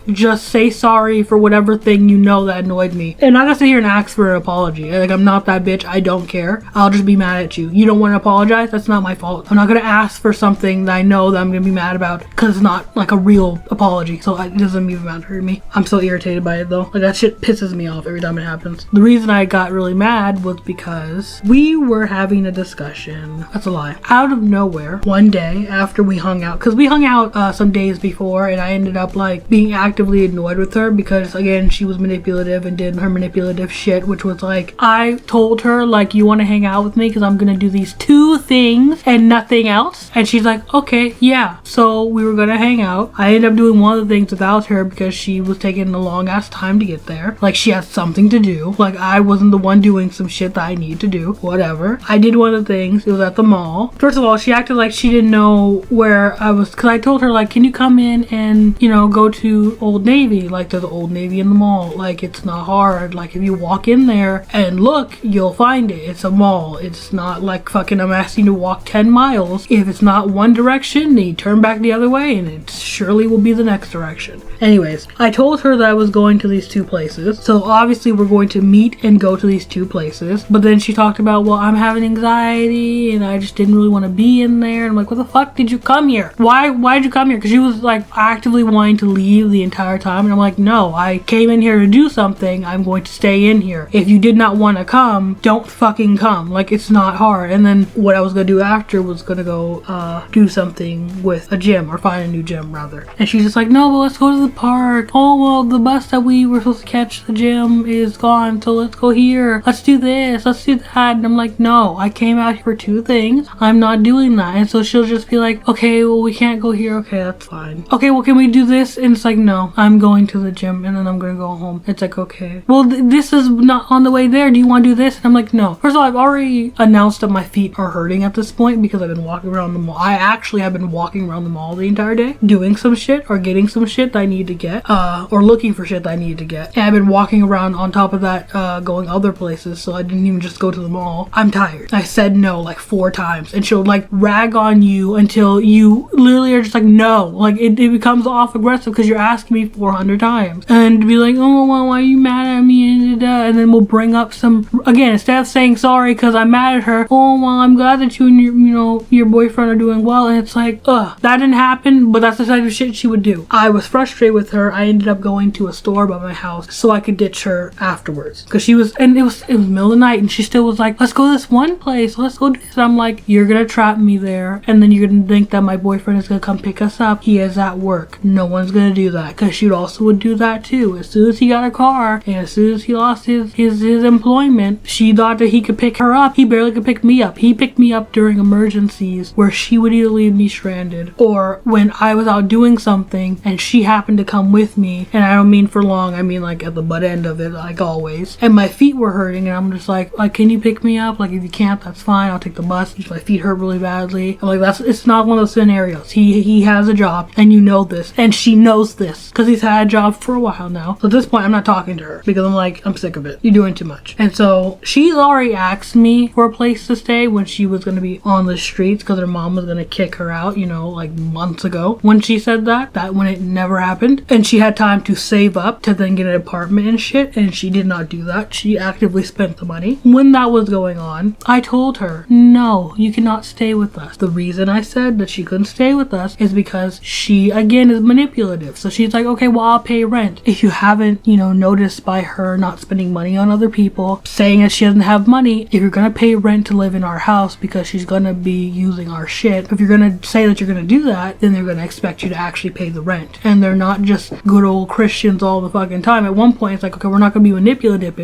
S1: Just say sorry for whatever thing you know that annoyed me. And I gotta sit here and ask for an apology. Like, I'm not that bitch. I don't care. I'll just be mad at you. You don't want to apologize? That's not my fault. I'm not gonna ask for something that I know that I'm gonna be mad about because it's not like a real apology. So it doesn't even matter to me. I'm so irritated by it though. Like, that shit pisses me off every time it happens. The reason I got really mad was because we were having a discussion. That's a lie. Out of nowhere, one day after we hung out, because we hung out some days before, and I ended up like being actively annoyed with her because, again, she was manipulative and did her manipulative shit, which was like, I told her like, you want to hang out with me because I'm gonna do these 2 things and nothing else, and she's like, okay, yeah. So we were gonna hang out. I ended up doing one of the things without her because she was taking a long ass time to get there. Like, she had something to do. Like, I wasn't the one doing some shit that I need to do. Whatever. I did one of the things. It was at the mall. First of all, she acted like she didn't know where I was, because I told her like, can you come in and, you know, go to Old Navy? Like, there's Old Navy in the mall. Like, it's not hard. Like, if you walk in there and look, you'll find it. It's a mall. It's not like fucking I'm asking you to walk 10 miles. If it's not one direction, then you turn back the other way and it surely will be the next direction. Anyways, I told her that I was going to these 2 places. So obviously we're going to meet and go to these 2 places. But then she talked about, well, I'm having anxiety and I just didn't really want to be in there. And I'm like, what the fuck did you come here? Why'd you come here? Because she was like actively wanting to leave the entire time. And I'm like, no, I came in here to do something. I'm going to stay in here. If you did not want to come, don't fucking come. Like, it's not hard. And then what I was going to do after was going to go do something with a gym, or find a new gym rather. And she's just like, no, but let's go to the park. Oh, well, the bus that we were supposed to catch the gym is gone. So let's go here. Let's do this. Let's do that. And I'm like, no, I came out here for 2 things. I'm not doing that. And so she'll just be like, okay, well, we can't go here. Okay, that's fine. Okay, well, can we do this? And it's like, no, I'm going to the gym and then I'm going to go home. It's like, okay, well, this is not on the way there. Do you want to do this? And I'm like, no. First of all, I've already announced that my feet are hurting at this point because I've been walking around the mall. I actually have been walking around the mall the entire day, doing some shit or getting some shit that I need to get, or looking for shit that I need to get. And I've been walking around on top of that, going other places, so I didn't even just go to the mall. I'm tired. I said no like 4 times, and she'll like rag on you until you literally are just like, no. Like, it becomes off aggressive because you're asking me 400 times, and be like, oh, well, why are you mad at me? And then we'll bring up some, again, instead of saying sorry because I'm mad at her, oh, well, I'm glad that you and your boyfriend are doing well. And it's like, ugh, that didn't happen, but that's the type of shit she would do. I was frustrated with her. I ended up going to a store by my house so I could ditch her afterwards, because she was, and it was middle of the night, and she still was like, let's go to this one place, let's go do this. I'm like, you're gonna trap me there, and then you're gonna think that my boyfriend is gonna come pick us up. He is at work. No one's gonna do that, because she also would do that too. As soon as he got a car and as soon as he lost his employment, she thought that he could pick her up. He barely could pick me up. He picked me up during emergencies where she would either leave me stranded, or when I was out doing something and she happened to come with me, and I don't mean for long, I mean like at the butt end of it, like always, and my feet were hurting, and I'm just like, can you pick me up? Like, if you can't, that's fine, I'll take the bus. My feet hurt really badly. I'm like, it's not one of those scenarios. He has a job, and you know this, and she knows this because he's had a job for a while now. So at this point, I'm not talking to her because I'm like, I'm sick of it. You're doing too much. And so she's already asked me for a place to stay when she was going to be on the streets because her mom was going to kick her out, like months ago when she said that when it never happened, and she had time to save up to then get an apartment and shit, and she did not do that. She actively spent the money. When that was going on, I told her, no, you cannot stay with us. The reason I said that she couldn't stay with us is because she, again, is manipulative. So she's like, okay, well, I'll pay rent. If you haven't, noticed by her not spending money on other people, saying that she doesn't have money, if you're gonna pay rent to live in our house because she's gonna be using our shit, if you're gonna say that you're gonna do that, then they're gonna expect you to actually pay the rent. And they're not just good old Christians all the fucking time. At one point, it's like, okay, we're not gonna be manipulated.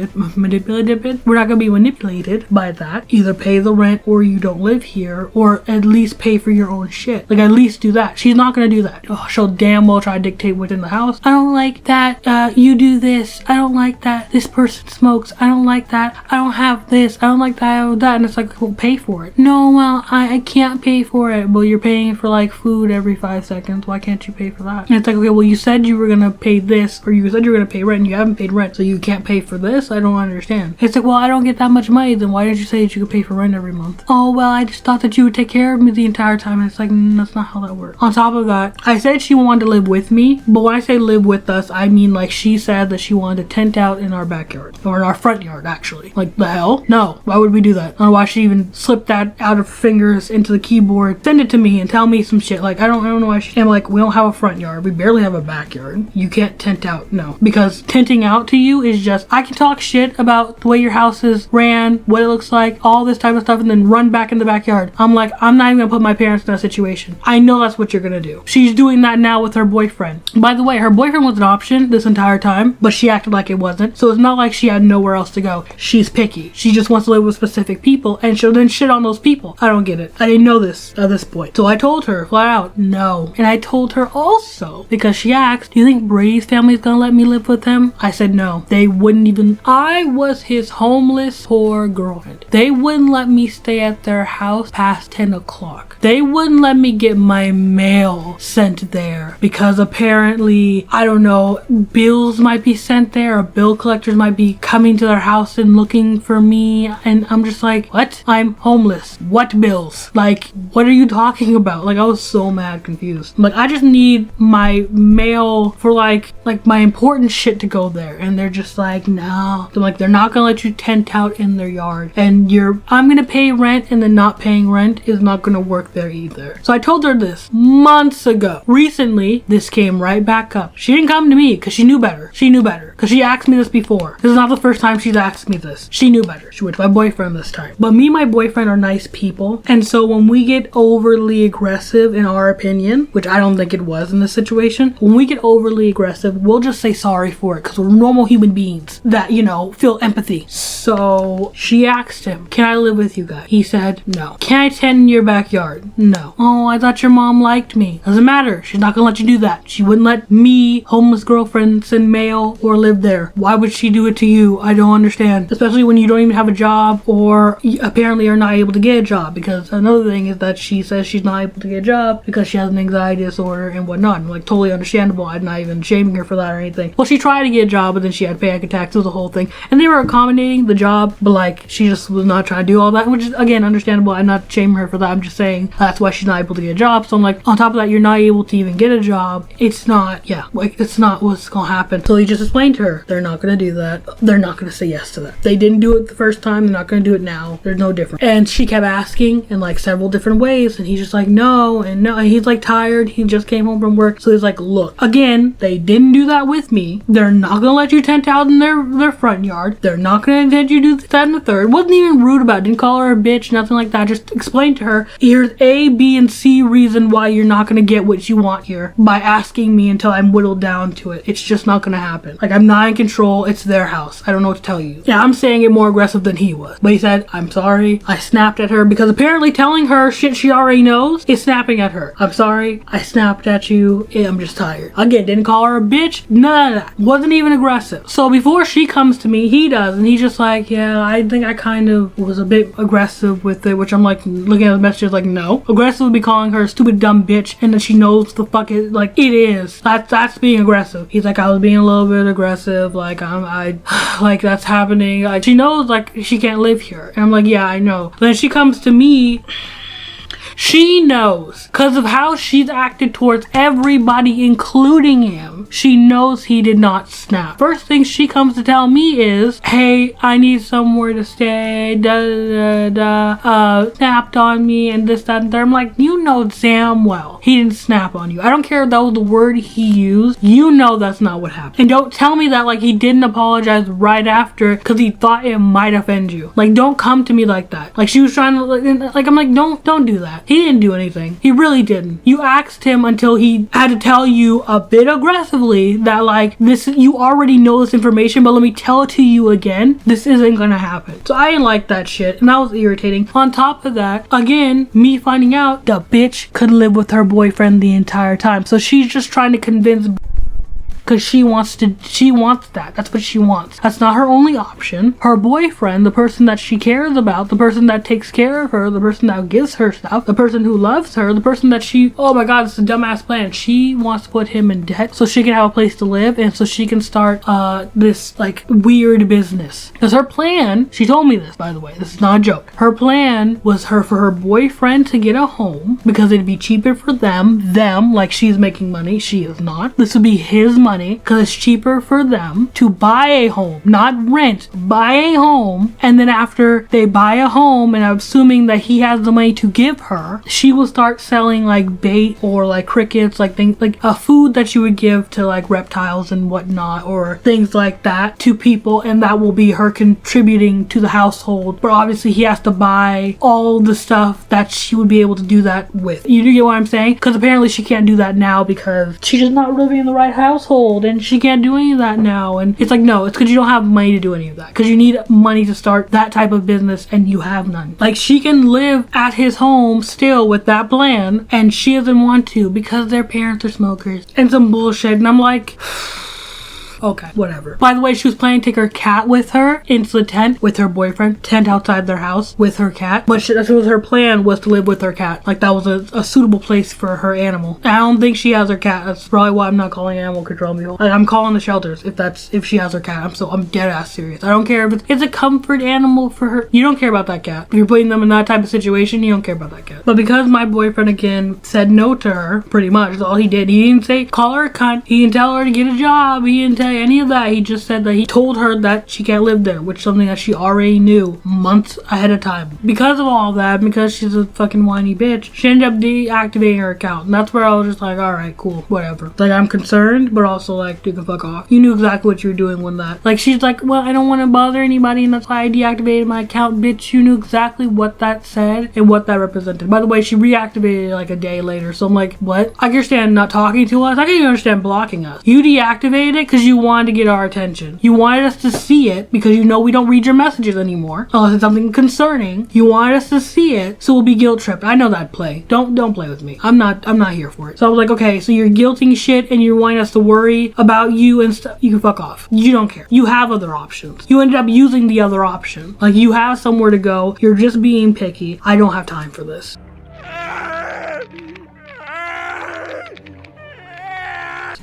S1: We're not gonna be manipulated by that. Either pay the rent or you don't live here, her, or at least pay for your own shit. Like, at least do that. She's not gonna do that. Oh, she'll damn well try to dictate within the house. I don't like that, you do this. I don't like that this person smokes. I don't like that. I don't have this. I don't like that. I don't have that. And it's like, well, pay for it. No, well, I can't pay for it. Well, you're paying for like food every 5 seconds. Why can't you pay for that? And it's like, okay, well, you said you were gonna pay this, or you said you were gonna pay rent, and you haven't paid rent, so you can't pay for this? I don't understand. It's like, well, I don't get that much money, then why did you say that you could pay for rent every month? Oh, well, I just thought that you would take care of me the entire time. And it's like, that's not how that works. On top of that, I said she wanted to live with me, but when I say live with us, I mean like she said that she wanted to tent out in our backyard, or in our front yard, actually. Like, the hell? No. Why would we do that? I don't know why she even slipped that out of her fingers into the keyboard, send it to me and tell me some shit. Like, I don't know why she, I'm like, we don't have a front yard. We barely have a backyard. You can't tent out. No. Because tenting out to you is just, I can talk shit about the way your house is ran, what it looks like, all this type of stuff, and then run back in the backyard. I'm like, I'm not even gonna put my parents in that situation. I know that's what you're gonna do. She's doing that now with her boyfriend. By the way, her boyfriend was an option this entire time, but she acted like it wasn't. So it's not like she had nowhere else to go. She's picky. She just wants to live with specific people, and she'll then shit on those people. I don't get it. I didn't know this at this point. So I told her flat out, no. And I told her also, because she asked, do you think Brady's family is gonna let me live with them? I said no. They wouldn't even. I was his homeless poor girlfriend. They wouldn't let me stay at their house past 10 o'clock. They wouldn't let me get my mail sent there because apparently, I don't know, bills might be sent there, or bill collectors might be coming to their house and looking for me. And I'm just like, what? I'm homeless. What bills? Like, what are you talking about? Like, I was so mad confused. Like, I just need my mail for like my important shit to go there. And they're just like, no. They're like, they're not gonna let you tent out in their yard. And I'm gonna pay rent, and then not paying rent is not gonna work there either. So I told her this months ago. Recently, this came right back up. She didn't come to me because she knew better. She knew better. Because she asked me this before. This is not the first time she's asked me this. She knew better. She went to my boyfriend this time. But me and my boyfriend are nice people. And so when we get overly aggressive, in our opinion, which I don't think it was in this situation, when we get overly aggressive, we'll just say sorry for it because we're normal human beings that, you know, feel empathy. So she asked him, can I live with you guys? He said, no. Can I tend in your backyard? No. Oh, I thought your mom liked me. Doesn't matter. She's not gonna let you do that. She wouldn't let me, homeless girlfriend, send mail or live there. Why would she do it to you? I don't understand. Especially when you don't even have a job, or apparently are not able to get a job. Because another thing is that she says she's not able to get a job because she has an anxiety disorder and whatnot. Like, totally understandable. I'm not even shaming her for that or anything. Well, she tried to get a job, but then she had panic attacks. It was a whole thing. And they were accommodating the job, but like, she just was not trying to do all that, which is, again, understandable. I'm not shaming her for that. I'm just saying that's why she's not able to get a job. So I'm like, on top of that, you're not able to even get a job. It's not, yeah, like, it's not what's gonna happen. So he just explained to her, they're not gonna do that. They're not gonna say yes to that. They didn't do it the first time. They're not gonna do it now. There's no difference. And she kept asking in like several different ways, and he's just like, no, and no. And he's like tired. He just came home from work. So he's like, look, again, they didn't do that with me. They're not gonna let you tent out in their front yard. They're not gonna let you do that and the third. Wasn't even rude about it. Didn't call her a bitch, nothing like that. Just explained to her, here's A, B, and C reason why you're not gonna get what you want here by asking me until I'm whittled down to it. It's just not gonna happen. Like, I'm not in control. It's their house. I don't know what to tell you. Yeah, I'm saying it more aggressive than he was. But he said, I'm sorry. I snapped at her because apparently telling her shit she already knows is snapping at her. I'm sorry. I snapped at you. I'm just tired. Again, didn't call her a bitch. None of that. Wasn't even aggressive. So before she comes to me, he does. And he's just like, yeah, I think I kind of was a bit aggressive with it, which I'm like, looking at the messages like, no. Aggressive would be calling her a stupid dumb bitch, and then she knows the fuck it, like, it is. That's being aggressive. He's like, I was being a little bit aggressive. Like, like, that's happening. Like, she knows, like, she can't live here. And I'm like, yeah, I know. Then she comes to me. She knows, because of how she's acted towards everybody, including him. She knows he did not snap. First thing she comes to tell me is, hey, I need somewhere to stay, snapped on me, and this, that, and that. I'm like, you know damn well he didn't snap on you. I don't care if that was the word he used. You know that's not what happened. And don't tell me that, like, he didn't apologize right after because he thought it might offend you. Like, don't come to me like that. Like, she was trying to, like, I'm like, don't do that. that. He didn't do anything. He really didn't. You asked him until he had to tell you a bit aggressively that like, this, you already know this information, but let me tell it to you again. This isn't gonna happen. So I didn't like that shit, and that was irritating. On top of that, again, me finding out the bitch could live with her boyfriend the entire time. So she's just trying to convince, because she wants that. That's what she wants. That's not her only option. Her boyfriend, the person that she cares about, the person that takes care of her, the person that gives her stuff, the person who loves her, the person that she, oh my god, it's a dumbass plan. She wants to put him in debt so she can have a place to live and so she can start this like weird business. Because her plan, she told me this, by the way, this is not a joke. Her plan was for her boyfriend to get a home because it'd be cheaper for them, like she's making money, she is not. This would be his money because it's cheaper for them to buy a home, not rent, buy a home, and then after they buy a home, and I'm assuming that he has the money to give her, she will start selling like bait or like crickets, like things like a food that you would give to like reptiles and whatnot, or things like that to people, and that will be her contributing to the household. But obviously he has to buy all the stuff that she would be able to do that with. You get what I'm saying? Because apparently she can't do that now because she's just not living in the right household and she can't do any of that now. And it's like, no, it's because you don't have money to do any of that, because you need money to start that type of business and you have none. Like, she can live at his home still with that plan, and she doesn't want to because their parents are smokers and some bullshit. And I'm like, okay, whatever. By the way, she was planning to take her cat with her into the tent with her boyfriend, tent outside their house with her cat. But that was her plan, was to live with her cat. Like, that was a suitable place for her animal. And I don't think she has her cat. That's probably why I'm not calling animal control mule. I'm calling the shelters if she has her cat. I'm dead ass serious. I don't care if it's a comfort animal for her. You don't care about that cat. If you're putting them in that type of situation, you don't care about that cat. But because my boyfriend again said no to her, pretty much, that's all he did. He didn't say call her a cunt. He didn't tell her to get a job. He didn't tell any of that. He just said that he told her that she can't live there, which is something that she already knew months ahead of time. Because of all that, because she's a fucking whiny bitch, she ended up deactivating her account. And that's where I was just like, alright, cool, whatever. Like, I'm concerned, but also like, you can fuck off. You knew exactly what you were doing when that. Like, she's like, well, I don't want to bother anybody, and that's why I deactivated my account. Bitch, you knew exactly what that said and what that represented. By the way, she reactivated it like a day later. So I'm like, what? I can understand not talking to us. I can even understand blocking us. You deactivated it because you wanted to get our attention. You wanted us to see it because you know we don't read your messages anymore unless it's something concerning. You wanted us to see it, so we'll be guilt tripped. I know that play. Don't play with me. I'm not here for it. So I was like, okay, so you're guilting shit and you're wanting us to worry about you and stuff. You can fuck off. You don't care. You have other options. You ended up using the other option. Like, you have somewhere to go. You're just being picky. I don't have time for this.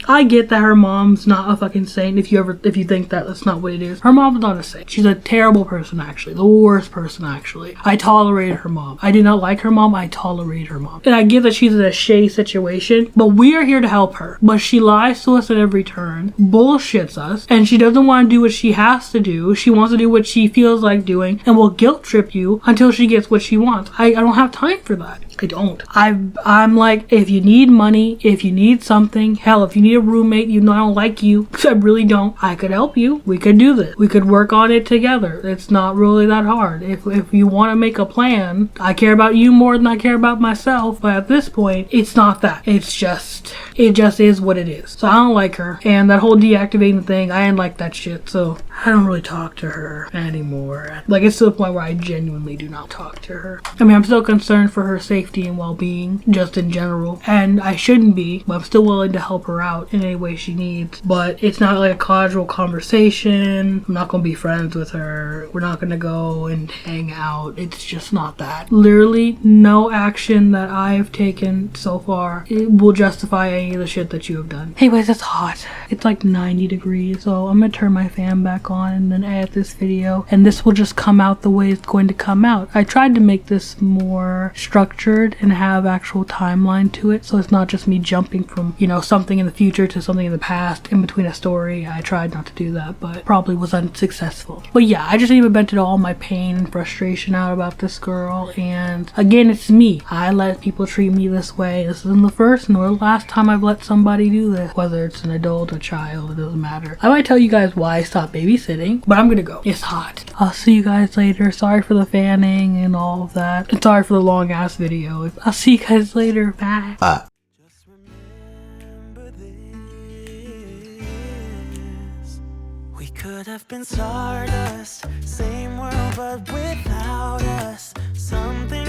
S1: I get that her mom's not a fucking saint. If you think that that's not what it is. Her mom's not a saint. She's a terrible person, actually. The worst person, actually. I tolerated her mom. I did not like her mom. I tolerated her mom. And I get that she's in a shady situation, but we are here to help her. But she lies to us at every turn, bullshits us, and she doesn't want to do what she has to do. She wants to do what she feels like doing, and will guilt trip you until she gets what she wants. I don't have time for that. I don't. I'm like, if you need money, if you need something, hell, if you need a roommate, you know I don't like you, I really don't, I could help you. We could do this. We could work on it together. It's not really that hard. If you want to make a plan, I care about you more than I care about myself, but at this point, it's not that. It just is what it is. So I don't like her, and that whole deactivating thing, I didn't like that shit, so I don't really talk to her anymore. Like, it's to the point where I genuinely do not talk to her. I mean, I'm still concerned for her safety and well-being, just in general, and I shouldn't be, but I'm still willing to help her out in any way she needs. But it's not like a casual conversation. I'm not gonna be friends with her. We're not gonna go and hang out. It's just not that. Literally no action that I've taken so far it will justify any of the shit that you have done. Anyways, it's hot. It's like 90 degrees, so I'm gonna turn my fan back on and then edit this video, and this will just come out the way it's going to come out. I tried to make this more structured and have actual timeline to it, so it's not just me jumping from, you know, something in the future to something in the past in between a story. I tried not to do that, but probably was unsuccessful. But yeah, I just even vented all my pain and frustration out about this girl, and again, it's me. I let people treat me this way. This isn't the first nor the last time I've let somebody do this, whether it's an adult or child, it doesn't matter. I might tell you guys why I stopped babysitting babysitting, but I'm gonna go. It's hot. I'll see you guys later. Sorry for the fanning and all of that. And sorry for the long ass video. I'll see you guys later. Bye.
S3: Just remember this. We could have been stardust, same world but without us. Something